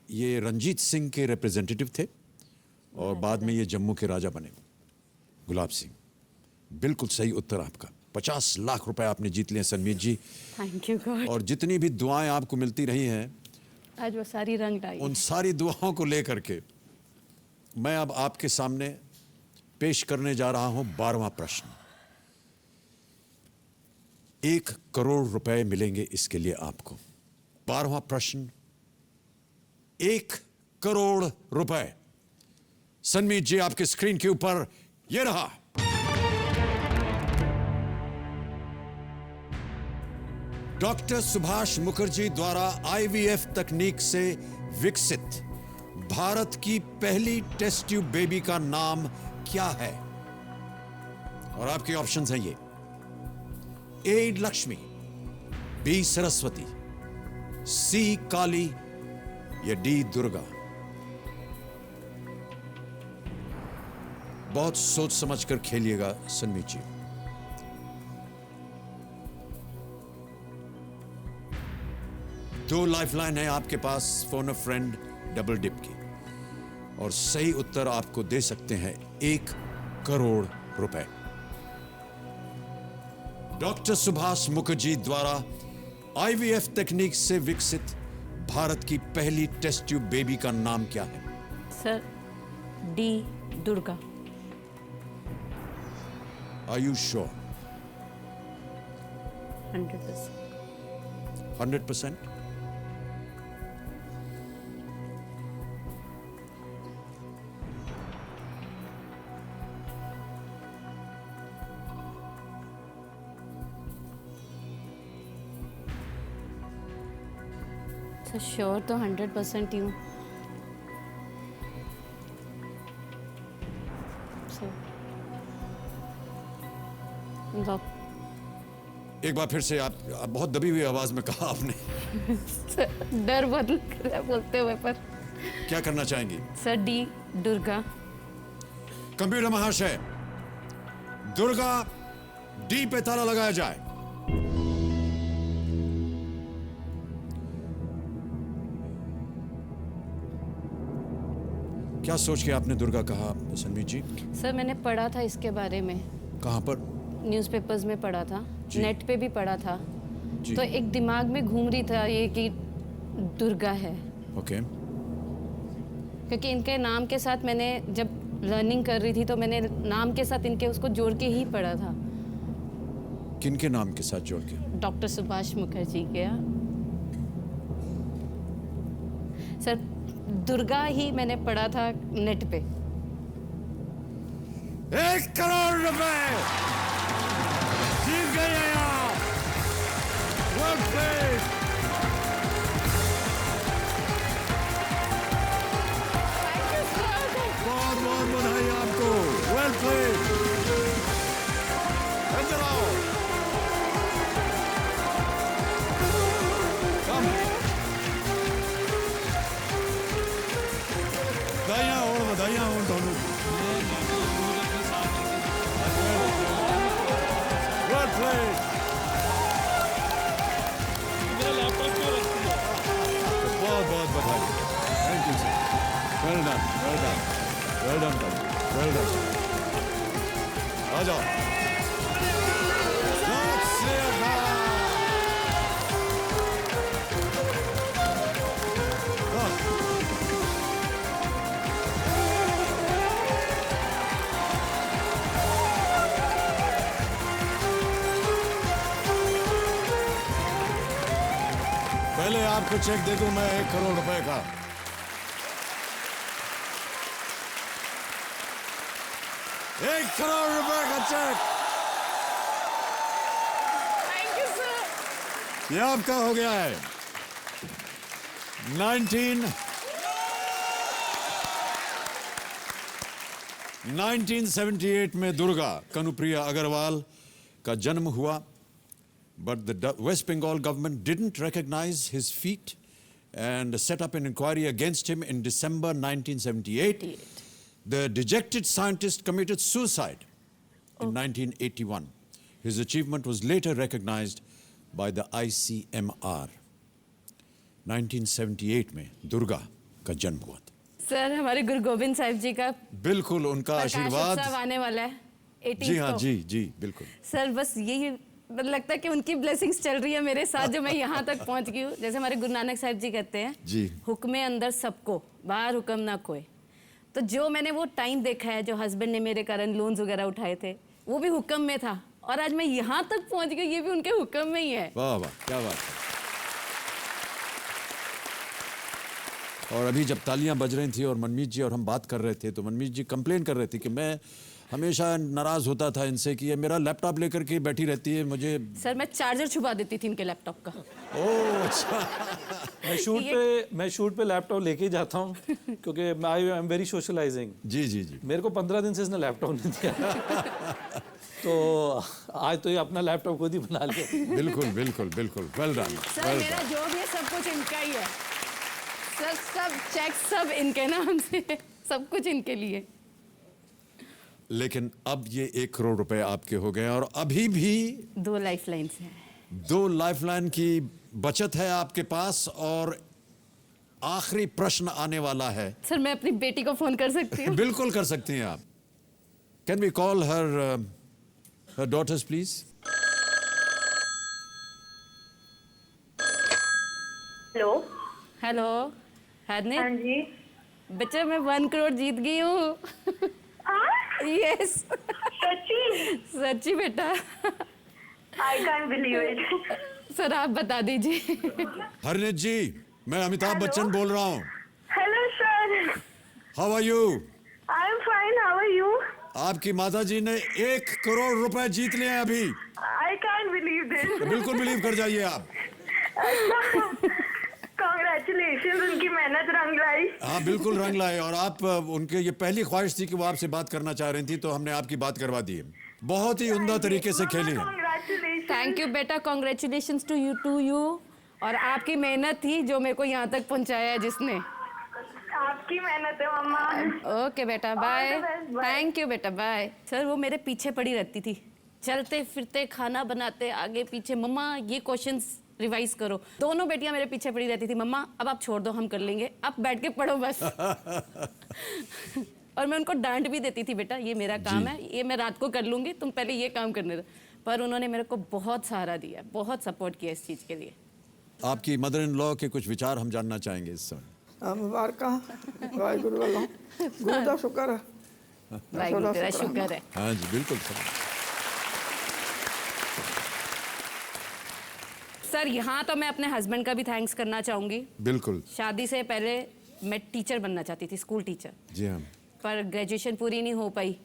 ये रंजीत सिंह के representative थे और बाद में ये जम्मू के राजा बने। गुलाब सिंह, बिल्कुल सही उत्तर आपका। 50 लाख रुपए आपने जीत लिए Sanmeet ji. Thank you God. और जितनी भी दुआएं आपको मिलती रही हैं, आज वो सारी रंग लाई। उन सारी दुआओं को लेकर के मैं अब आपके सामने पेश करने जा रहा हूं 12वां प्रश्न। 1 करोड़ रुपए मिलेंगे इसके लिए आपको। 12वां प्रश्न, 1 करोड़ रुपए। सनमीत जी, आपके स्क्रीन के ऊपर ये रहा। डॉक्टर सुभाष मुखर्जी द्वारा आईवीएफ तकनीक से विकसित भारत की पहली टेस्ट ट्यूब बेबी का नाम क्या है? और आपके ऑप्शंस हैं ये: ए लक्ष्मी, बी सरस्वती, सी काली या डी दुर्गा। बहुत सोच समझकर खेलिएगा सनमीत जी। दो लाइफलाइन है आपके पास, phone a friend double dip की, और सही उत्तर आपको दे सकते हैं 1 करोड़ रुपए। डॉक्टर सुभाष मुखर्जी द्वारा आईवीएफ तकनीक से विकसित भारत की पहली टेस्ट ट्यूब बेबी का नाम क्या है? Sir D Durga. Are you sure? 100%। 100%? Sir sure तो 100% ही हूँ सर। एक बार फिर से आप बहुत दबी हुई आवाज में कहा आपने। डर बहुत लग रहा है बोलते हुए, पर क्या करना चाहेंगी? Sir D Durga. कंप्यूटर महाशय, दुर्गा डी पे ताला लगाया जाए। क्या सोच के आपने दुर्गा कहा सनमीत जी? सर मैंने पढ़ा था इसके बारे में, कहां पर? न्यूज़पेपर्स में पढ़ा था, जी। नेट पे भी पढ़ा था, जी। तो एक दिमाग में घूम रही था ये कि दुर्गा है, ओके। क्योंकि इनके नाम के साथ मैंने जब लर्निंग कर रही थी तो मैंने नाम के साथ इनके उसको जोड़ के ही पढ़ा था। किनके नाम के साथ जोड़ के? डॉक्टर सुभाष मुखर्जी के। सर दुर्गा ही मैंने पढ़ा था नेट पे। 1 करोड़ रुपए जीत गए हैं आप। Well played। बहुत बहुत बधाई आपको। Well played। अंदर आओ। Come। बधाइयाँ हो दोनों। Well played। बहुत बहुत बधाई। Thank you sir। Well done, well done, well done, well done। आ जाओ। Let's say goodbye। पहले आपको चेक दे दूं मैं 1 करोड़ रुपए का। एक करोड़ रुपए का चेक थैंक यू सर। ये आपका हो गया है। 1978 में दुर्गा कनुप्रिया अग्रवाल का जन्म हुआ, but the West Bengal government didn't recognize his feat and set up an inquiry against him in December 1978. The dejected scientist committed suicide in 1981. His achievement was later recognized by the ICMR. 1978 में दुर्गा का जन्म हुआ था। Sir हमारे गुरु गोविंद साहिब जी का बिल्कुल उनका प्रकाश आशीर्वाद। उत्सव आने वाला है 18 जी हाँ, को। जी जी बिल्कुल। सर बस यही लगता है कि उनकी ब्लेसिंग्स चल रही है मेरे साथ जो मैं यहाँ तक पहुँच गई हूँ। जैसे हमारे गुरु नानक साहिब जी कहते हैं जी। हुक्मे अंदर सबको, बाहर हुक्म ना कोई। तो जो मैंने वो टाइम देखा है, जो हस्बैंड ने मेरे कारण लोन्स वगैरह उठाए थे, वो भी हुक्म में था, और आज मैं यहाँ तक पहुँच गई, ये भी उनके हुक्म में ही है। वाह वाह, क्या बात है। और अभी जब तालियां बज रही थी और मनमीत जी और हम बात कर रहे थे, तो मनमीत जी कंप्लेन कर रहे थे कि मैं हमेशा नाराज होता था इनसे कि ये मेरा लैपटॉप लेकर के बैठी रहती है, मुझे। सर मैं चार्जर छुपा देती थी इनके लैपटॉप का। ओह अच्छा। मैं शूट पे लैपटॉप लेके ही जाता हूँ क्योंकि आई एम वेरी सोशलाइजिंग। जी जी जी। मेरे को 15 दिन से इसने लैपटॉप नहीं दिया तो आज तो ये अपना लैपटॉप खुद ही बना लिया। बिल्कुल बिल्कुल बिल्कुल, वेल डन। सर मेरा जो भी है सब कुछ इनका ही है सर, सब चेक सब इनके नाम से, सब कुछ इनके लिए। लेकिन अब ये 1 करोड़ रुपए आपके हो गए और अभी भी 2 लाइफलाइंस हैं। 2 लाइफलाइन की बचत है आपके पास और आखिरी प्रश्न आने वाला है। सर मैं अपनी बेटी को फोन कर सकती हूँ? बिल्कुल कर सकती हैं आप। Can we call her daughters please? Hello. Hello हाँ हरनीत, जी। बच्चा मैं 1 करोड़ जीत गई हूँ। यस सच्ची? सच्ची बेटा। I can't believe it. Sir आप बता दीजिए। हरनीत जी, मैं अमिताभ बच्चन बोल रहा हूँ। Hello sir. How are you? I am fine, how are you? आपकी माता जी ने 1 करोड़ रुपए जीत लिए हैं अभी। I can't believe this. बिल्कुल बिलीव कर जाइए आप। कांग्रेचुलेशन, उनकी मेहनत रंग लाई। हाँ बिल्कुल रंग लाए। और आप उनके ये पहली ख्वाहिश थी कि वो आपसे बात करना चाह रही थी, तो हमने आपकी बात करवा दी है। बहुत ही उम्दा तरीके से खेली है। थैंक यू बेटा, कॉन्ग्रेचुलेशन टू यू। और आपकी मेहनत थी जो मेरे को यहाँ तक पहुँचाया है जिसने। आपकी मेहनत है मम्मा। ओके बेटा, bye. All the best, bye. Thank you बेटा, बाय। सर वो मेरे पीछे पड़ी रहती थी, चलते फिरते खाना बनाते आगे पीछे, मम्मा ये क्वेश्चंस रिवाइज करो। दोनों बेटियां मेरे पीछे पड़ी रहती थी, मम्मा अब आप छोड़ दो, हम कर लेंगे, आप बैठ के पढ़ो बस। और मैं उनको डांट भी देती थी, बेटा ये मेरा काम है, ये मैं रात को कर लूंगी, तुम पहले ये काम करने दो। पर उन्होंने मेरे को बहुत सहारा दिया, बहुत सपोर्ट किया इस चीज़ के लिए। आपकी मदर इन लॉ के कुछ विचार हम जानना चाहेंगे इस समय। मुबारक वाहिगुरु वालों, गुरु दा शुक्र है। वाहिगुरु तेरा शुक्र है। हाँ जी बिल्कुल सर। सर यहाँ तो मैं अपने हस्बैंड का भी थैंक्स करना चाहूँगी। बिल्कुल। शादी से पहले मैं टीचर बनना चाहती थी, स्कूल टीचर। जी हाँ। पर ग्रेजुएशन पूरी नहीं हो पाई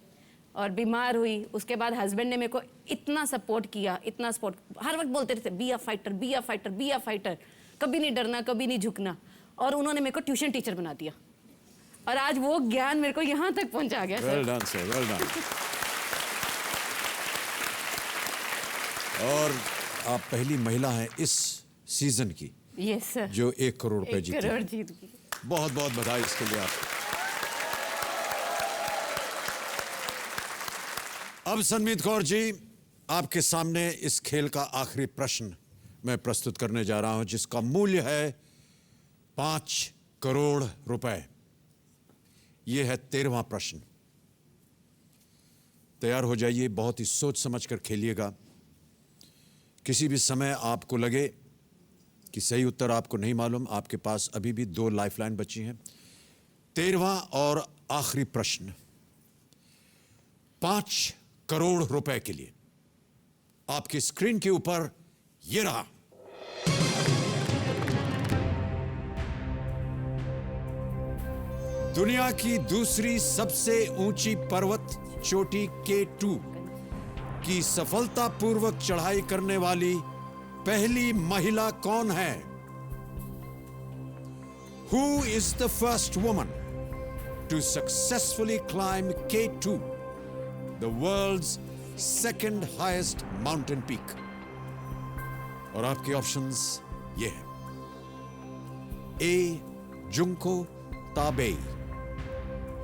और बीमार हुई। उसके बाद हस्बैंड ने मेरे को इतना सपोर्ट किया, इतना सपोर्ट, हर वक्त बोलते थे be a fighter, be a fighter, be a fighter, कभी नहीं डरना, कभी नहीं झुकना। और उन्होंने मेरे को ट्यूशन टीचर बना दिया और आज वो ज्ञान मेरे को यहाँ तक पहुँचा गया। Well done sir, well done. और आप पहली महिला हैं इस सीजन की यस सर, जो 1 करोड़ रुपए 1 जीती करोड़ हैं। जीत गई। बहुत बहुत बधाई इसके लिए आपको। अब सनमीत कौर जी, आपके सामने इस खेल का आखिरी प्रश्न मैं प्रस्तुत करने जा रहा हूं, जिसका मूल्य है 5 करोड़ रुपए। यह है 13वां प्रश्न। तैयार हो जाइए, बहुत ही सोच समझ कर खेलिएगा। किसी भी समय आपको लगे कि सही उत्तर आपको नहीं मालूम, आपके पास अभी भी 2 लाइफलाइन बची हैं। 13वां और आखिरी प्रश्न 5 करोड़ रुपए के लिए। आपकी स्क्रीन के ऊपर ये रहा। दुनिया की दूसरी सबसे ऊंची पर्वत चोटी K2 की सफलतापूर्वक चढ़ाई करने वाली पहली महिला कौन है? Who is the first woman to successfully climb K2, the world's second highest mountain peak? और आपके ऑप्शंस ये हैं: A. Junko Tabei,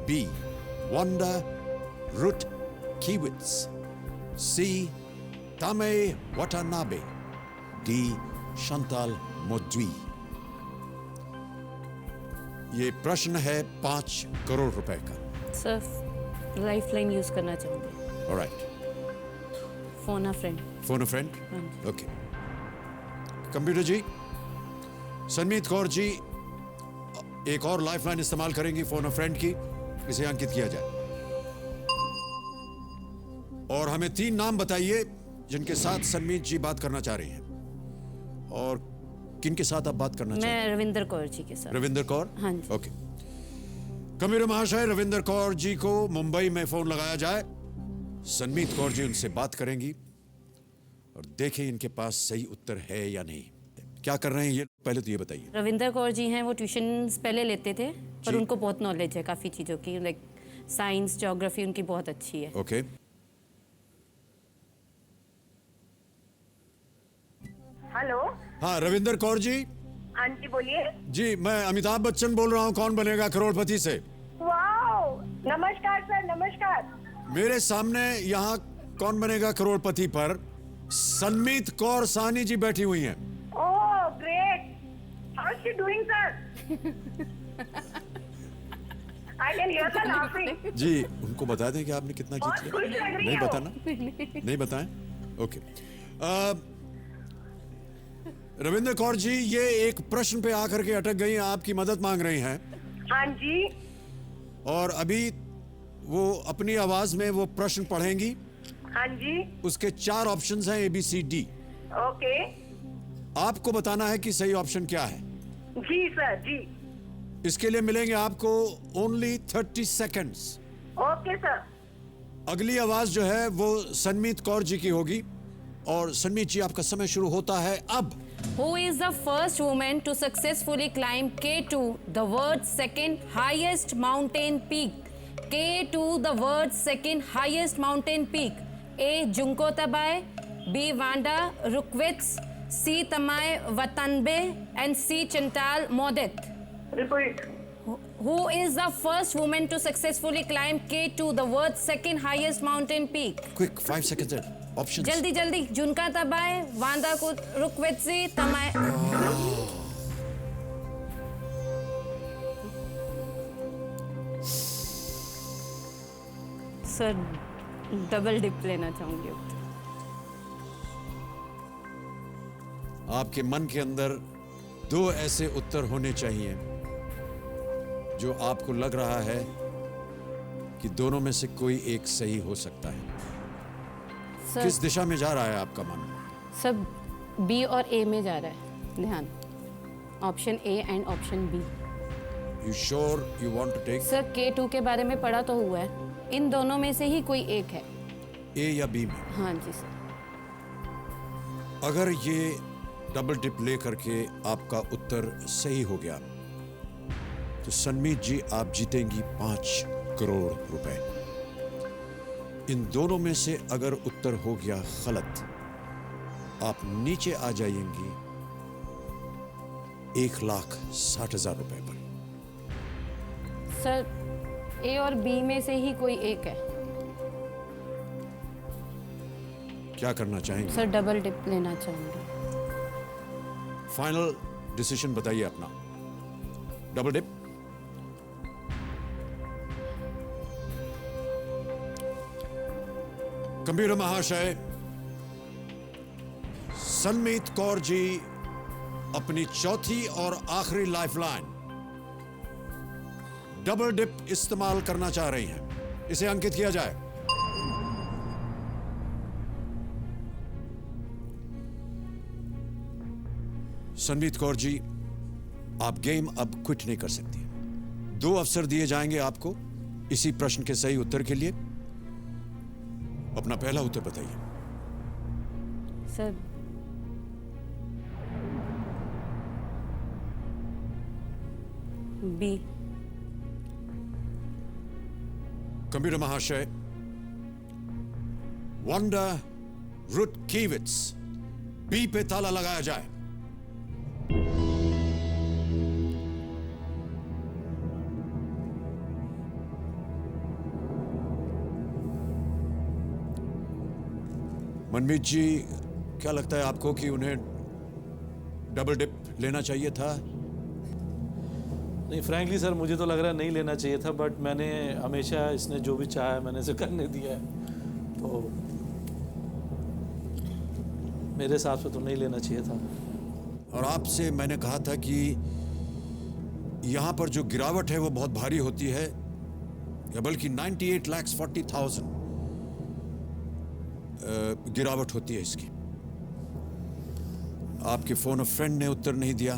B. Wanda Rutkiewicz, C. Tame Watanabe, D. Chantal Modui. ये प्रश्न है 5 करोड़ रुपए का। सर लाइफलाइन यूज करना चाहूंगी। Alright, phone a friend. Phone a friend. Okay, computer जी, सनमीत कौर जी एक और लाइफलाइन इस्तेमाल करेंगी फोन अ फ्रेंड की, इसे अंकित किया जाए। और हमें 3 नाम बताइए जिनके साथ सनमीत जी बात करना चाह रही हैं, और किनके साथ आप बात करना चाहते हैं? मैं रविंदर कौर जी के साथ। रविंदर कौर? हाँ जी। ओके, कंप्यूटर महाशय, रविंदर कौर जी को मुंबई में फोन लगाया जाए। सनमीत कौर जी उनसे बात करेंगी और देखें इनके पास सही उत्तर है या नहीं। क्या कर रहे हैं ये पहले तो ये बताइए। रविंदर कौर जी हैं, वो ट्यूशन पहले लेते थे, पर जी। उनको बहुत नॉलेज है काफ़ी चीज़ों की, लाइक साइंस, ज्योग्राफी उनकी बहुत अच्छी है। Okay, hello. हाँ रविंदर कौर जी। हाँ जी बोलिए। जी, मैं अमिताभ बच्चन बोल रहा हूँ कौन बनेगा करोड़पति से। वाओ, नमस्कार सर, नमस्कार। मेरे सामने यहाँ कौन बनेगा करोड़पति पर सनमीत कौर साहनी जी बैठी हुई हैं। Oh great, how is she doing sir? I can hear the laughing. जी, उनको बता दें कि आपने कितना बहुत जीत खुश लिया। लग रही नहीं हो। बताना? नहीं बताएं? ओके। रविंद्र कौर जी, ये एक प्रश्न पे आकर के अटक गई हैं, आपकी मदद मांग रही हैं, हाँ जी। और अभी वो अपनी आवाज में वो प्रश्न पढ़ेंगी। हाँ जी। उसके 4 ऑप्शंस हैं ABCD। ओके। आपको बताना है कि सही ऑप्शन क्या है। जी सर, जी। इसके लिए मिलेंगे आपको ओनली 30 सेकेंड्स। Okay sir. अगली आवाज जो है वो सनमीत कौर जी की होगी, और सनमीत जी आपका समय शुरू होता है अब। Who is the first woman to successfully climb K2, the world's second highest mountain peak? K2, the world's second highest mountain peak. A. Junko Tabai, B. Wanda Rutkiewicz, C. Tamai Watanabe, and C. Chantal Modet. Repeat. Who is the first woman to successfully climb K2, the world's second highest mountain peak? Quick, 5 seconds option. जल्दी जल्दी। जुनका तबाय, वांदा को रुकवेत्सी, तमाय। Sir double dip लेना चाहूंगी। आपके मन के अंदर 2 ऐसे उत्तर होने चाहिए जो आपको लग रहा है कि दोनों में से कोई एक सही हो सकता है। किस दिशा में जा रहा है आपका मन? सब बी और ए में जा रहा है ध्यान। Option A and option B. You sure you want to take? Sir K2 के बारे में पढ़ा तो हुआ है, इन दोनों में से ही कोई एक है। ए या बी में? हाँ जी सर। अगर ये डबल डिप ले करके आपका उत्तर सही हो गया तो सनमीत जी आप जीतेंगी 5 करोड़ रुपए। इन दोनों में से अगर उत्तर हो गया गलत, आप नीचे आ जाएंगी 1,60,000 रुपए पर। सर ए और बी में से ही कोई एक है। क्या करना चाहेंगे? सर डबल डिप लेना चाहूंगी। फाइनल डिसीजन बताइए अपना। Double dip? कंप्यूटर महाशय, सनमीत कौर जी अपनी चौथी और आखिरी लाइफलाइन डबल डिप इस्तेमाल करना चाह रही हैं। इसे अंकित किया जाए। सनमीत कौर जी, आप गेम अब क्विट नहीं कर सकती। 2 अवसर दिए जाएंगे आपको इसी प्रश्न के सही उत्तर के लिए। अपना पहला उत्तर बताइए। Sir B. कंप्यूटर महाशय, वांडा रुटकीविट्स, बी पे ताला लगाया जाए। मनमीत जी, क्या लगता है आपको कि उन्हें डबल डिप लेना चाहिए था? नहीं, फ्रैंकली सर मुझे तो लग रहा है नहीं लेना चाहिए था, बट मैंने हमेशा इसने जो भी चाहा है मैंने इसे करने दिया है, तो मेरे हिसाब से तो नहीं लेना चाहिए था। और आपसे मैंने कहा था कि यहां पर जो गिरावट है वो बहुत भारी होती है, या बल्कि 98,40,000 गिरावट होती है इसकी। आपके फोन ऑफ फ्रेंड ने उत्तर नहीं दिया,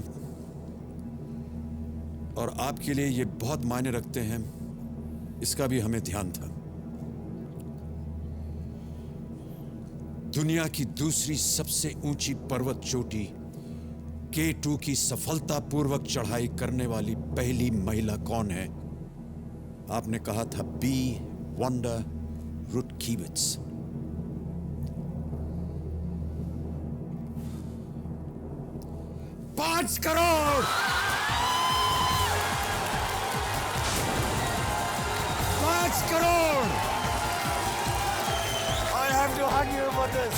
और आपके लिए ये बहुत मायने रखते हैं, इसका भी हमें ध्यान था। दुनिया की दूसरी सबसे ऊंची पर्वत चोटी K2 की सफलतापूर्वक चढ़ाई करने वाली पहली महिला कौन है? आपने कहा था B, Wanda Rutkiewicz. $5 crore. $5 crore. I have to hug you for this.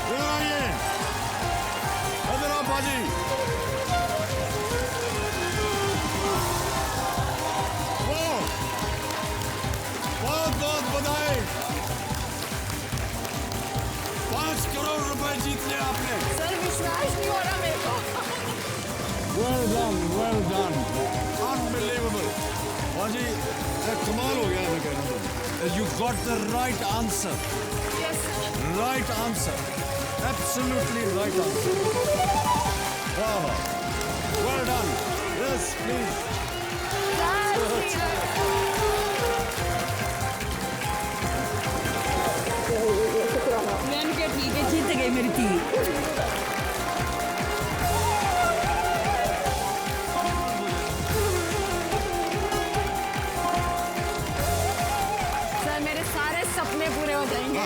इधर आइए, इधर आओ बाजी। बहुत बहुत बधाई। 5 करोड़ रुपए जीत लिया आपने। सर विश्वास नहीं हो रहा मेरे को। Well done, well done. Unbelievable. बाजी, कमाल हो गया मैं कह रहा हूँ। You got the right answer. Yes, sir. Right answer. Absolutely right answer. Wow. Well done. Yes, please. मैंने कहा ठीक है, जीत गई मेरी टीम। सर मेरे सारे सपने पूरे हो जाएंगे।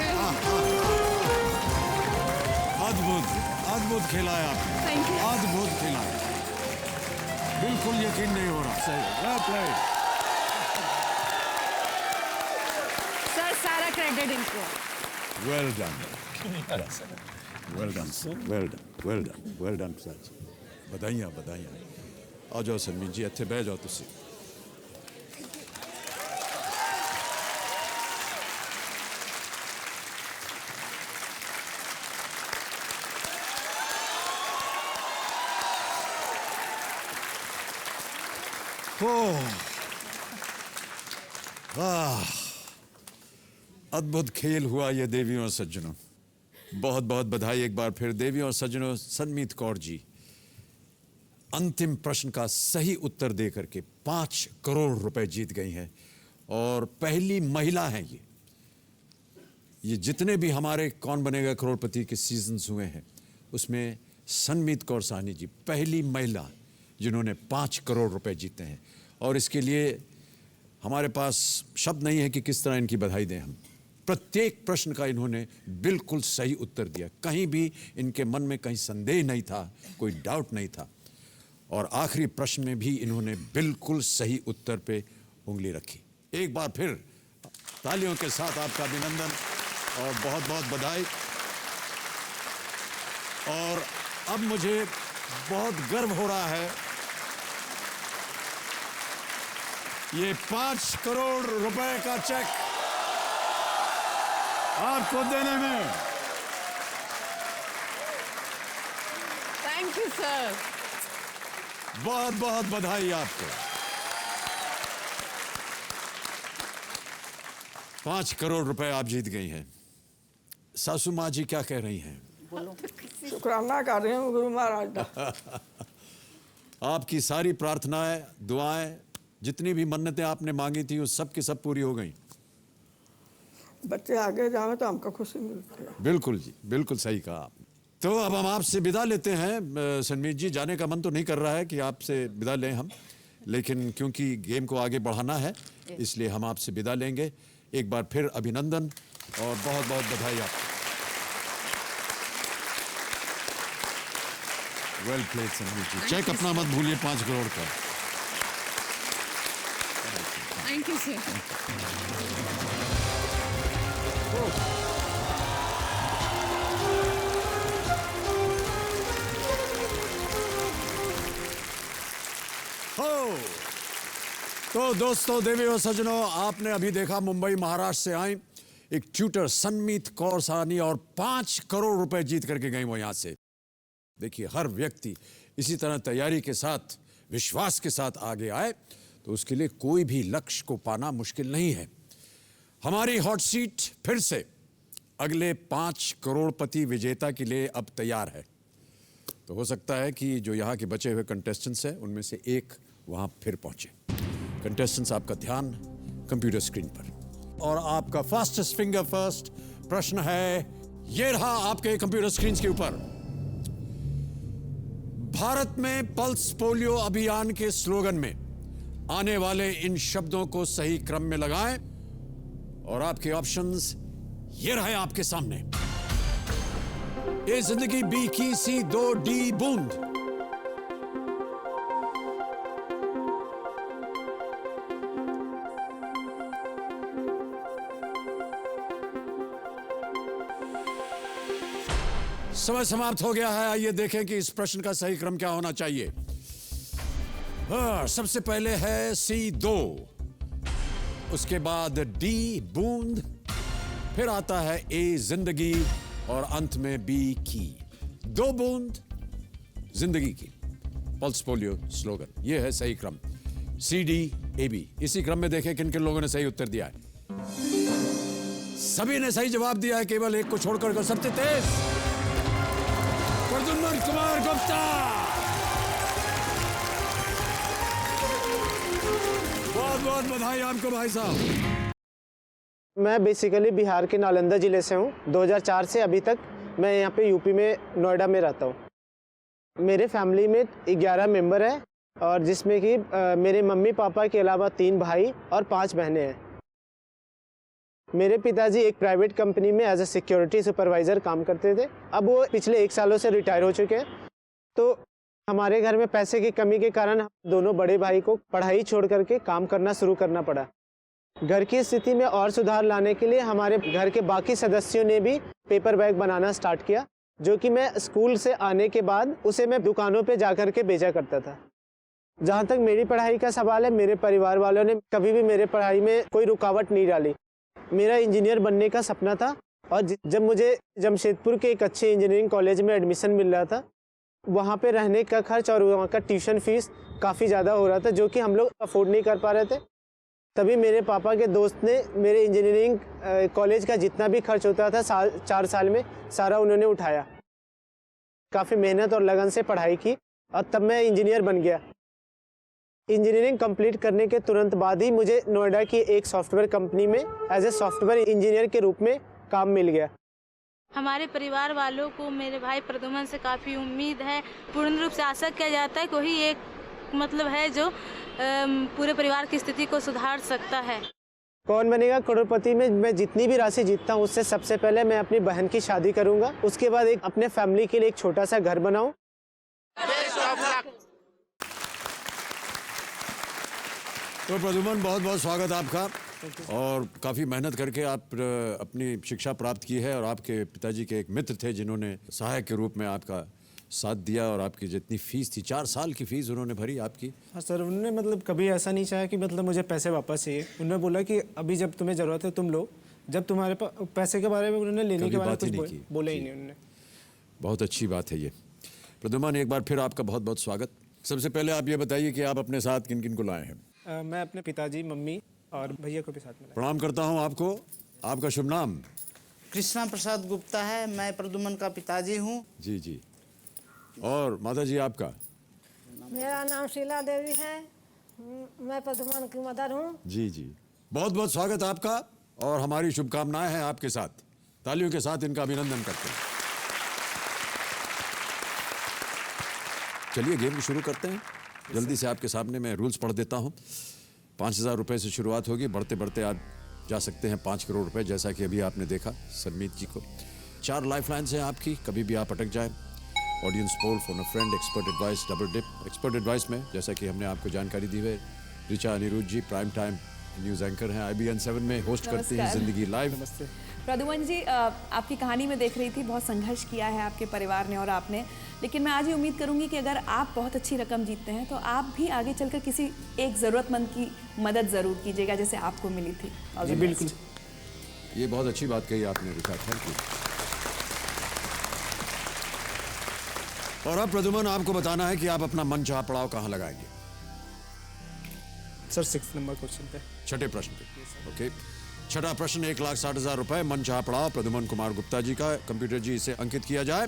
अद्भुत, अद्भुत खेला है आपने। Thank you. अद्भुत खेला है। बिल्कुल यकीन नहीं हो रहा। सही। Well played. सर सारा क्रेडिट इनको। Well done. Well done, sir. Well done. Well done. Well done, sir. बधाइयाँ, बधाइयाँ। आ जाओ सलमीन जी, ਇੱਥੇ ਬਹਿ ਜਾਓ ਤੁਸੀਂ। अद्भुत खेल हुआ ये देवियों और सज्जनों। बहुत बहुत बधाई एक बार फिर देवियों और सज्जनों। सनमीत कौर जी अंतिम प्रश्न का सही उत्तर दे करके 5 करोड़ रुपए जीत गई हैं और पहली महिला हैं ये जितने भी हमारे कौन बनेगा करोड़पति के सीजन्स हुए हैं उसमें सनमीत कौर साहनी जी पहली महिला जिन्होंने 5 करोड़ रुपए जीते हैं। और इसके लिए हमारे पास शब्द नहीं है कि किस तरह इनकी बधाई दें हम। प्रत्येक प्रश्न का इन्होंने बिल्कुल सही उत्तर दिया, कहीं भी इनके मन में कहीं संदेह नहीं था, कोई डाउट नहीं था। और आखिरी प्रश्न में भी इन्होंने बिल्कुल सही उत्तर पे उंगली रखी। एक बार फिर तालियों के साथ आपका अभिनंदन और बहुत बहुत बधाई। और अब मुझे बहुत गर्व हो रहा है ये 5 करोड़ रुपए का चेक आपको देने में। Thank you sir. बहुत बहुत बधाई आपको। 5 करोड़ रुपए आप जीत गई हैं। सासू माँ जी क्या कह रही हैं? शुक्राना कर रही हूँ गुरु महाराज का। आपकी सारी प्रार्थनाएं, दुआएं, जितनी भी मन्नतें आपने मांगी थी वो सब की सब पूरी हो गई। बच्चे आगे जावे तो हमको खुशी मिलती है। बिल्कुल जी, बिल्कुल सही कहा आपने। तो अब हम आपसे विदा लेते हैं। सनमीत जी, जाने का मन तो नहीं कर रहा है कि आपसे विदा लें हम, लेकिन क्योंकि गेम को आगे बढ़ाना है इसलिए हम आपसे विदा लेंगे। एक बार फिर अभिनंदन और बहुत बहुत बधाई आपको। वेल प्लेड सनमीत जी। चेक अपना मत भूलिए 5 करोड़ का। Thank you sir. हो तो दोस्तों, देवी और सज्जनों, आपने अभी देखा मुंबई महाराष्ट्र से आई एक ट्यूटर सनमीत कौर साहनी और 5 करोड़ रुपए जीत करके गई वो यहां से। देखिए, हर व्यक्ति इसी तरह तैयारी के साथ, विश्वास के साथ आगे आए तो उसके लिए कोई भी लक्ष्य को पाना मुश्किल नहीं है। हमारी हॉट सीट फिर से अगले 5 करोड़पति विजेता के लिए अब तैयार है। तो हो सकता है कि जो यहाँ के बचे हुए कंटेस्टेंट्स हैं उनमें से एक वहाँ फिर पहुंचे। कंटेस्टेंट्स, आपका ध्यान कंप्यूटर स्क्रीन पर, और आपका फास्टेस्ट फिंगर फर्स्ट प्रश्न है, ये रहा आपके कंप्यूटर स्क्रीन के ऊपर। भारत में पल्स पोलियो अभियान के स्लोगन में आने वाले इन शब्दों को सही क्रम में लगाएं, और आपके ऑप्शंस ये रहे आपके सामने। ए जिंदगी, बी की सी, 2 डी बूंद। समय समाप्त हो गया है। आइए देखें कि इस प्रश्न का सही क्रम क्या होना चाहिए। सबसे पहले है सी 2, उसके बाद डी बूंद, फिर आता है ए जिंदगी और अंत में बी की। 2 बूंद जिंदगी की, पल्स पोलियो स्लोगन, यह है सही क्रम। सी डी ए बी, इसी क्रम में देखें किन किन लोगों ने सही उत्तर दिया है। सभी ने सही जवाब दिया है, केवल एक को छोड़कर। सबसे तेज प्रद्युम्न कुमार गुप्ता। बहुत बहुत बधाई आपको भाई साहब। मैं बेसिकली बिहार के नालंदा ज़िले से हूँ। 2004 से अभी तक मैं यहाँ पे यूपी में नोएडा में रहता हूँ। मेरे फैमिली में 11 मेंबर हैं, और जिसमें कि मेरे मम्मी पापा के अलावा 3 भाई और 5 बहनें हैं। मेरे पिताजी एक प्राइवेट कंपनी में एज ए सिक्योरिटी सुपरवाइज़र काम करते थे। अब वो पिछले 1 सालों से रिटायर हो चुके हैं। तो हमारे घर में पैसे की कमी के कारण दोनों बड़े भाई को पढ़ाई छोड़ करके काम करना शुरू करना पड़ा। घर की स्थिति में और सुधार लाने के लिए हमारे घर के बाकी सदस्यों ने भी पेपर बैग बनाना स्टार्ट किया, जो कि मैं स्कूल से आने के बाद उसे मैं दुकानों पे जा कर के बेचा करता था। जहाँ तक मेरी पढ़ाई का सवाल है, मेरे परिवार वालों ने कभी भी मेरे पढ़ाई में कोई रुकावट नहीं डाली। मेरा इंजीनियर बनने का सपना था, और जब मुझे जमशेदपुर के एक अच्छे इंजीनियरिंग कॉलेज में एडमिशन मिल रहा था, वहाँ पे रहने का खर्च और वहाँ का ट्यूशन फीस काफ़ी ज़्यादा हो रहा था, जो कि हम लोग अफोर्ड नहीं कर पा रहे थे। तभी मेरे पापा के दोस्त ने मेरे इंजीनियरिंग कॉलेज का जितना भी खर्च होता था 4 साल में, सारा उन्होंने उठाया। काफ़ी मेहनत और लगन से पढ़ाई की, और तब मैं इंजीनियर बन गया। इंजीनियरिंग कंप्लीट करने के तुरंत बाद ही मुझे नोएडा की एक सॉफ्टवेयर कंपनी में एज ए सॉफ्टवेयर इंजीनियर के रूप में काम मिल गया। हमारे परिवार वालों को मेरे भाई प्रद्युम्न से काफ़ी उम्मीद है। पूर्ण रूप से आशा किया जाता है कोई एक मतलब है जो पूरे परिवार की स्थिति को सुधार सकता है। कौन बनेगा करोड़पति में मैं जितनी भी राशि जीतता हूँ, उससे सबसे पहले मैं अपनी बहन की शादी करूँगा। उसके बाद एक अपने फैमिली के लिए एक छोटा सा घर बनाऊँ। तो प्रद्युम्न, बहुत बहुत स्वागत आपका। और काफ़ी मेहनत करके आप अपनी शिक्षा प्राप्त की है, और आपके पिताजी के एक मित्र थे जिन्होंने सहायक के रूप में आपका साथ दिया, और आपकी जितनी फीस थी 4 साल की फीस उन्होंने भरी आपकी। हाँ सर, उन्होंने मतलब कभी ऐसा नहीं चाहा कि मतलब मुझे पैसे वापस चाहिए। उन्होंने बोला कि अभी जब तुम्हें ज़रूरत है तुम लो। जब तुम्हारे पास पैसे के बारे में उन्होंने लेने के बारे में कुछ बोला ही नहीं उन्होंने। बहुत अच्छी बात है ये। प्रद्युम्न, एक बार फिर आपका बहुत बहुत स्वागत। सबसे पहले आप ये बताइए कि आप अपने साथ किन किन को लाए हैं। मैं अपने पिताजी, मम्मी और भैया को भी साथ में लाया। प्रणाम करता हूँ आपको। आपका शुभ नाम? कृष्णा प्रसाद गुप्ता है। मैं प्रद्युम्न का पिताजी हूँ। जी जी। और माता जी आपका? मेरा नाम शीला देवी है, मैं प्रदुमन की मदर हूँ। जी जी, बहुत बहुत स्वागत है आपका और हमारी शुभकामनाएं हैं आपके साथ। तालियों के साथ इनका अभिनंदन करते हैं। चलिए गेम शुरू करते हैं। जल्दी से आपके सामने मैं रूल्स पढ़ देता हूं। 5,000 रुपए से शुरुआत होगी, बढ़ते बढ़ते आप जा सकते हैं 5 करोड़ रुपए, जैसा कि अभी आपने देखा सरमीत जी को। 4 लाइफ लाइन्स हैं आपकी, कभी भी आप अटक जाएं। Audience poll, phone a friend, expert advice, double dip. Expert advice में जैसा कि हमने आपको जानकारी दी है, Richa Anirudh ji prime time news anchor हैं, IBN 7 में होस्ट करते हैं जिंदगी लाइव। प्रदुमन जी, आपकी कहानी में देख रही थी, बहुत संघर्ष किया है आपके परिवार ने और आपने, लेकिन मैं आज ये उम्मीद करूंगी कि अगर आप बहुत अच्छी रकम जीतते हैं तो आप भी आगे चलकर किसी एक ज़रूरतमंद की मदद ज़रूर कीजिएगा जैसे आपको मिली थी। जी बिल्कुल, ये बहुत अच्छी बात कही आपने ऋचा, थैंक यू। और अब प्रदुमन आपको बताना है कि आप अपना मनचाहा पड़ाव कहाँ लगाएंगे। सर 6 नंबर क्वेश्चन पे, छठे प्रश्न पे। ओके, छठा प्रश्न 1,60,000 रुपए, मनचाहा पड़ाव प्रदुमन कुमार गुप्ता जी का। कंप्यूटर जी इसे अंकित किया जाए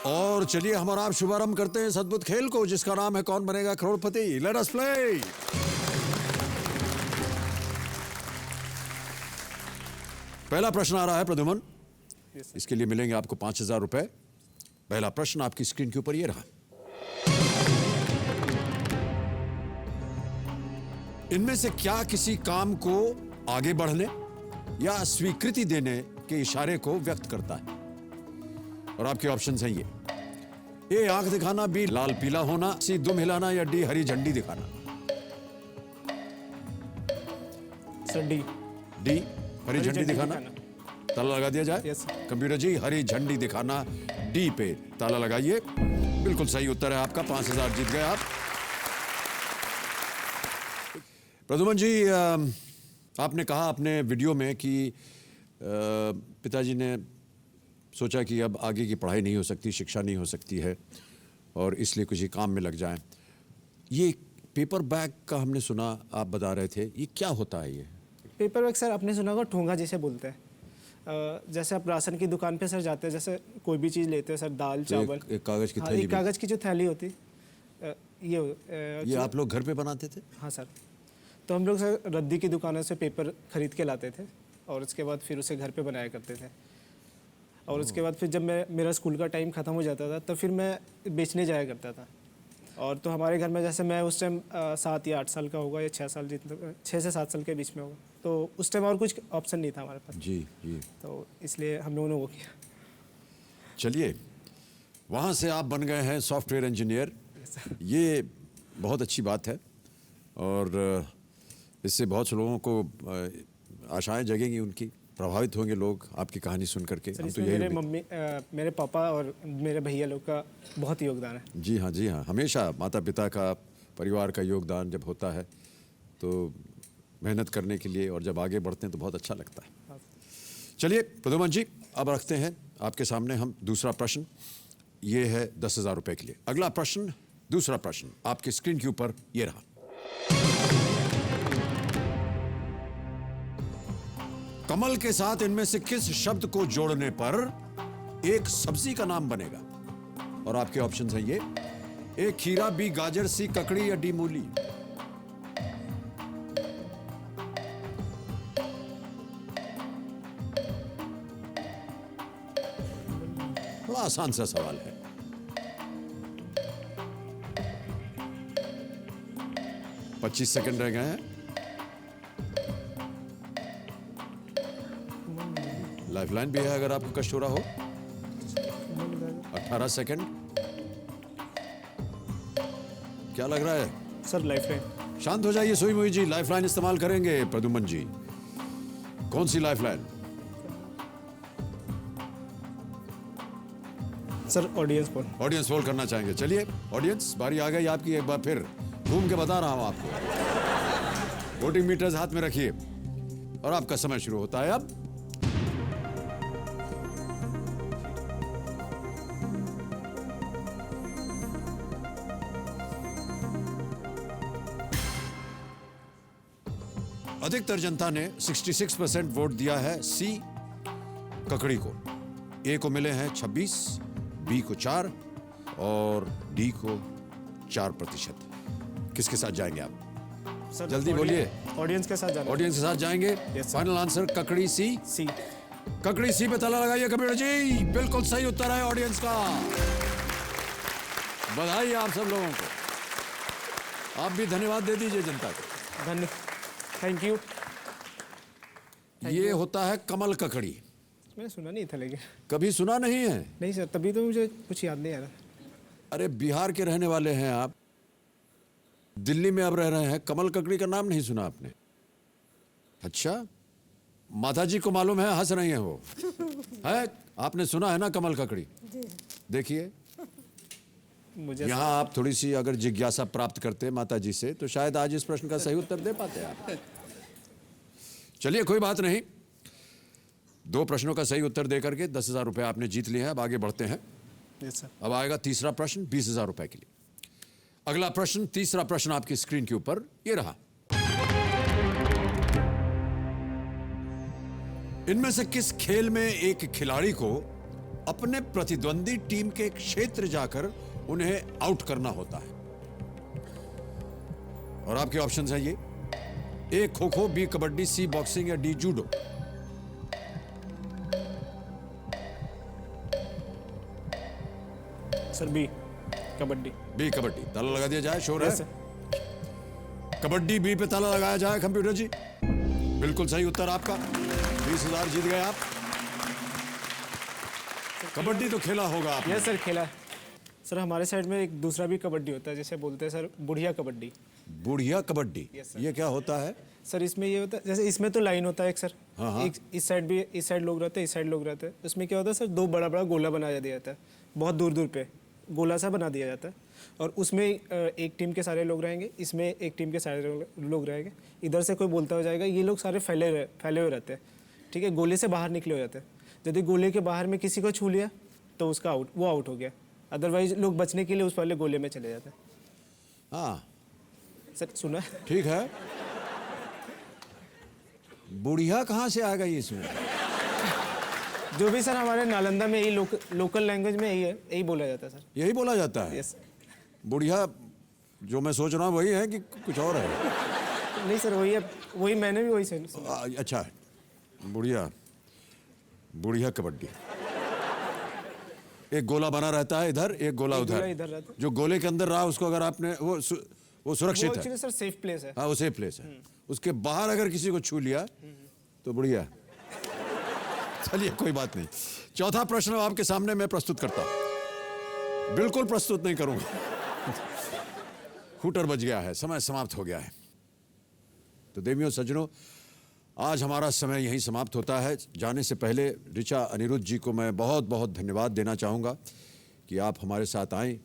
और चलिए हमारा आप शुभारंभ करते हैं इस अद्भुत खेल को जिसका नाम है Kaun Banega Crorepati. Let us play. पहला प्रश्न आ रहा है प्रदुमन, इसके लिए मिलेंगे आपको 5,000 रुपए। पहला प्रश्न आपकी स्क्रीन के ऊपर ये रहा। इनमें से क्या किसी काम को आगे बढ़ने या स्वीकृति देने के इशारे को व्यक्त करता है? और आपके ऑप्शंस हैं ये: ए आंख दिखाना, बी लाल पीला होना, सी दुम हिलाना या डी हरी झंडी दिखाना। Sir D. डी हरी झंडी दिखाना। ताला लगा दिया जाए। Yes sir. कंप्यूटर जी हरी झंडी दिखाना, डी पे ताला लगाइए। बिल्कुल सही उत्तर है आपका, 5,000 जीत गए आप। प्रदुमन जी, आपने कहा अपने वीडियो में कि पिताजी ने सोचा कि अब आगे की पढ़ाई नहीं हो सकती, शिक्षा नहीं हो सकती है और इसलिए किसी काम में लग जाएं। ये पेपर बैग का हमने सुना, आप बता रहे थे, ये क्या होता है? ये पेपर बैग सर आपने सुना होगा, ठोंगा जिसे बोलते हैं। जैसे आप राशन की दुकान पे सर जाते हैं, जैसे कोई भी चीज़ लेते हैं सर, दाल चावल, एक कागज़ की हाँ, थैली। एक कागज़ की जो थैली होती, ये आप लोग घर पे बनाते थे? हाँ सर। तो हम लोग सर रद्दी की दुकानों से पेपर खरीद के लाते थे और उसके बाद फिर उसे घर पे बनाया करते थे। और उसके बाद फिर जब मेरा स्कूल का टाइम ख़त्म हो जाता था तो फिर मैं बेचने जाया करता था। और तो हमारे घर में जैसे मैं उस टाइम 7 या 8 साल का होगा या 6 साल, जितना 6 से 7 साल के बीच में होगा, तो उस टाइम और कुछ ऑप्शन नहीं था हमारे पास। जी जी। तो इसलिए हम लोगों ने वो किया। चलिए, वहाँ से आप बन गए हैं सॉफ्टवेयर इंजीनियर, ये बहुत अच्छी बात है और इससे बहुत से लोगों को आशाएं जगेंगी, उनकी प्रभावित होंगे लोग आपकी कहानी सुन करके। हम तो यही मेरे पापा और मेरे भैया लोग का बहुत योगदान है। जी हाँ, जी हाँ, हमेशा माता पिता का, परिवार का योगदान जब होता है तो मेहनत करने के लिए और जब आगे बढ़ते हैं तो बहुत अच्छा लगता है। चलिए प्रदुमन जी, अब रखते हैं आपके सामने हम दूसरा प्रश्न। ये है 10,000 रुपए के लिए। अगला प्रश्न, दूसरा प्रश्न आपकी स्क्रीन के ऊपर ये रहा। कमल के साथ इनमें से किस शब्द को जोड़ने पर एक सब्जी का नाम बनेगा? और आपके ऑप्शंस हैं ये: ए खीरा, बी गाजर, सी ककड़ी या डी मूली। बड़ा आसान सा सवाल है। पच्चीस सेकंड रह गए हैं। लाइफलाइन भी है अगर आपको कष्ट हो रहा हो। 18 सेकंड। क्या लग रहा है सर? लाइफलाइन। शांत हो जाइए सोई मोई जी, लाइफलाइन इस्तेमाल करेंगे प्रदुमन जी। कौन सी lifeline? Sir audience poll. Audience poll करना चाहेंगे? चलिए ऑडियंस, बारी आ गई आपकी। एक बार फिर घूम के बता रहा हूं आपको। वोटिंग मीटर्स हाथ में रखिए और आपका समय शुरू होता है अब। अधिकतर जनता ने 66% वोट दिया है सी ककड़ी को। ए को मिले हैं 26, बी को 4 और डी को 4%। किसके साथ जाएंगे आप? सर जल्दी बोलिए। ऑडियंस के साथ जाना। ऑडियंस के साथ जाएंगे। फाइनल आंसर ककड़ी सी। सी। ककड़ी सी पे ताला लगाइए कंप्यूटर जी। बिल्कुल सही उत्तर है ऑडियंस का। बधाई आप सब लोगों को। आप भी धन्यवाद दे दीजिए जनता को। Thank you. ये होता है कमल ककड़ी। मैंने सुना नहीं था लेकिन। कभी सुना नहीं है? नहीं सर, तभी तो मुझे कुछ याद नहीं आ रहा। अरे बिहार के रहने वाले हैं आप, दिल्ली में अब रह रहे हैं, कमल ककड़ी का नाम नहीं सुना आपने? अच्छा, माता जी को मालूम है, हंस रही हैं वो। है, आपने सुना है ना कमल ककड़ी? देखिए, यहाँ आप थोड़ी सी अगर जिज्ञासा प्राप्त करते माता जी से तो शायद आज इस प्रश्न का सही उत्तर दे पाते आप। चलिए कोई बात नहीं, 2 प्रश्नों का सही उत्तर देकर के 10,000 रुपये आपने जीत लिए हैं। अब आगे बढ़ते हैं। Yes sir. अब आएगा तीसरा प्रश्न 20,000 रुपए के लिए। अगला प्रश्न, तीसरा प्रश्न आपकी स्क्रीन के ऊपर ये रहा। इनमें से किस खेल में एक खिलाड़ी को अपने प्रतिद्वंदी टीम के क्षेत्र जाकर उन्हें आउट करना होता है? और आपके ऑप्शंस हैं ये: A kho kho, B kabaddi, C boxing या D judo. Sir B kabaddi. B kabaddi. ताला लगा दिया जाए, शोर है? कबड्डी बी पे ताला लगाया जाए कंप्यूटर जी। बिल्कुल सही उत्तर आपका। 20,000 जीत गए आप। कबड्डी तो खेला होगा आपने। यस सर, खेला। सर हमारे साइड में एक दूसरा भी कबड्डी होता है, जैसे बोलते हैं सर बुढ़िया कबड्डी। बुढ़िया कबड्डी, ये क्या होता है? सर इसमें ये होता है, जैसे इसमें तो लाइन होता है एक सर। हाँ। एक इस साइड भी, इस साइड लोग रहते हैं, इस साइड लोग रहते हैं। उसमें क्या होता है सर, 2 बड़ा बड़ा गोला बनाया दिया जाता है, बहुत दूर दूर पे गोला सा बना दिया जाता है। और उसमें एक टीम के सारे लोग रहेंगे, इसमें एक टीम के सारे लोग रहेंगे। इधर से कोई बोलता हो जाएगा, ये लोग सारे फैले हुए रहते हैं, ठीक है। गोले से बाहर निकले हो जाते हैं। यदि गोले के बाहर में किसी को छू लिया तो उसका वो आउट हो गया। अदरवाइज लोग बचने के लिए उस वाले गोले में चले जाते हैं। हाँ सर सुना? ठीक है। बुढ़िया कहाँ से आ गई इसमें? जो भी सर हमारे नालंदा में यही लोकल लैंग्वेज में यही बोला जाता है सर। यही बोला जाता है? यस। बुढ़िया जो मैं सोच रहा हूँ वही है कि कुछ और है? नहीं सर, वही है, वही मैंने भी वही सुना। अच्छा, बुढ़िया, बुढ़िया कबड्डी। एक गोला बना रहता है इधर, एक गोला उधर। रहता है। जो गोले के अंदर रहा उसको अगर आपने वो सुरक्षित है। सर सेफ प्लेस है। हाँ, वो सेफ प्लेस है। उसके बाहर अगर किसी को छू लिया तो बुढ़िया। चलिए कोई बात नहीं। चौथा प्रश्न आपके सामने मैं प्रस्तुत करता हूं। बिल्कुल प्रस्तुत नहीं करूंगा। हूटर बज गया है, समय समाप्त हो गया है। तो देवियों सज्जनों, आज हमारा समय यहीं समाप्त होता है। जाने से पहले ऋचा अनिरुद्ध जी को मैं बहुत बहुत धन्यवाद देना चाहूँगा कि आप हमारे साथ आए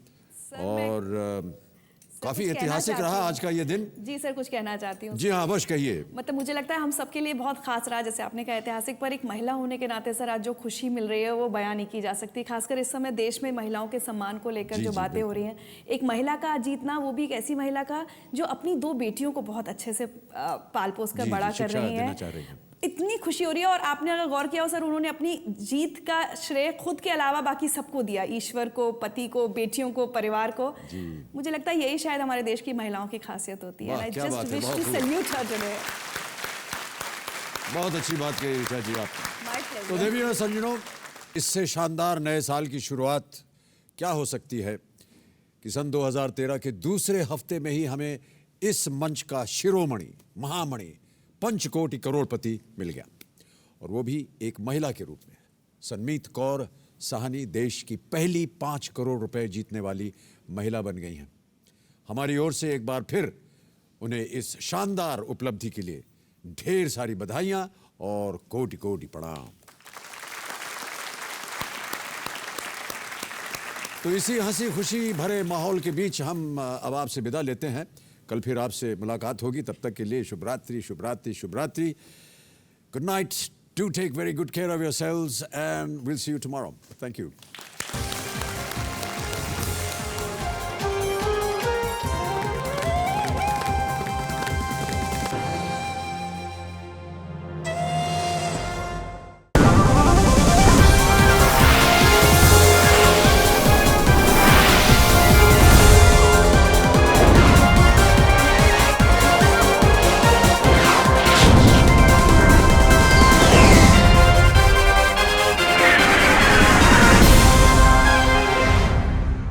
और काफ़ी ऐतिहासिक रहा आज का ये दिन। जी सर, कुछ कहना चाहती हूँ। जी हाँ, अवश्य कहिए। मतलब मुझे लगता है हम सबके लिए बहुत खास रहा, जैसे आपने कहा ऐतिहासिक, पर एक महिला होने के नाते सर आज जो खुशी मिल रही है वो बयान नहीं की जा सकती। खासकर इस समय देश में महिलाओं के सम्मान को लेकर जो बातें हो रही हैं, एक महिला का जीतना, वो भी एक ऐसी महिला का जो अपनी 2 बेटियों को बहुत अच्छे से पाल पोस कर बड़ा कर रही है। इतनी खुशी हो रही है। और आपने अगर गौर किया हो सर, उन्होंने अपनी जीत का श्रेय खुद के अलावा बाकी सबको दिया, ईश्वर को, पति को, बेटियों को, परिवार को। मुझे लगता है यही शायद हमारे देश की महिलाओं की खासियत होती है। बहुत अच्छी बात कही ऋचा जी आप। तो देवी और सज्जनों, इससे शानदार नए साल की शुरुआत क्या हो सकती है कि सन 2013 के दूसरे हफ्ते में ही हमें इस मंच का शिरोमणि, महामणि, पंचकोटि करोड़पति मिल गया, और वो भी एक महिला के रूप में। सनमीत कौर साहनी देश की पहली 5 करोड़ रुपए जीतने वाली महिला बन गई हैं। हमारी ओर से एक बार फिर उन्हें इस शानदार उपलब्धि के लिए ढेर सारी बधाइयां और कोटि कोटि प्रणाम। तो इसी हंसी खुशी भरे माहौल के बीच हम अब आपसे विदा लेते हैं। कल फिर आपसे मुलाकात होगी। तब तक के लिए शुभ रात्रि, शुभ रात्रि, शुभ रात्रि। Good night. Do take very good care of yourselves and we'll see you tomorrow. Thank you.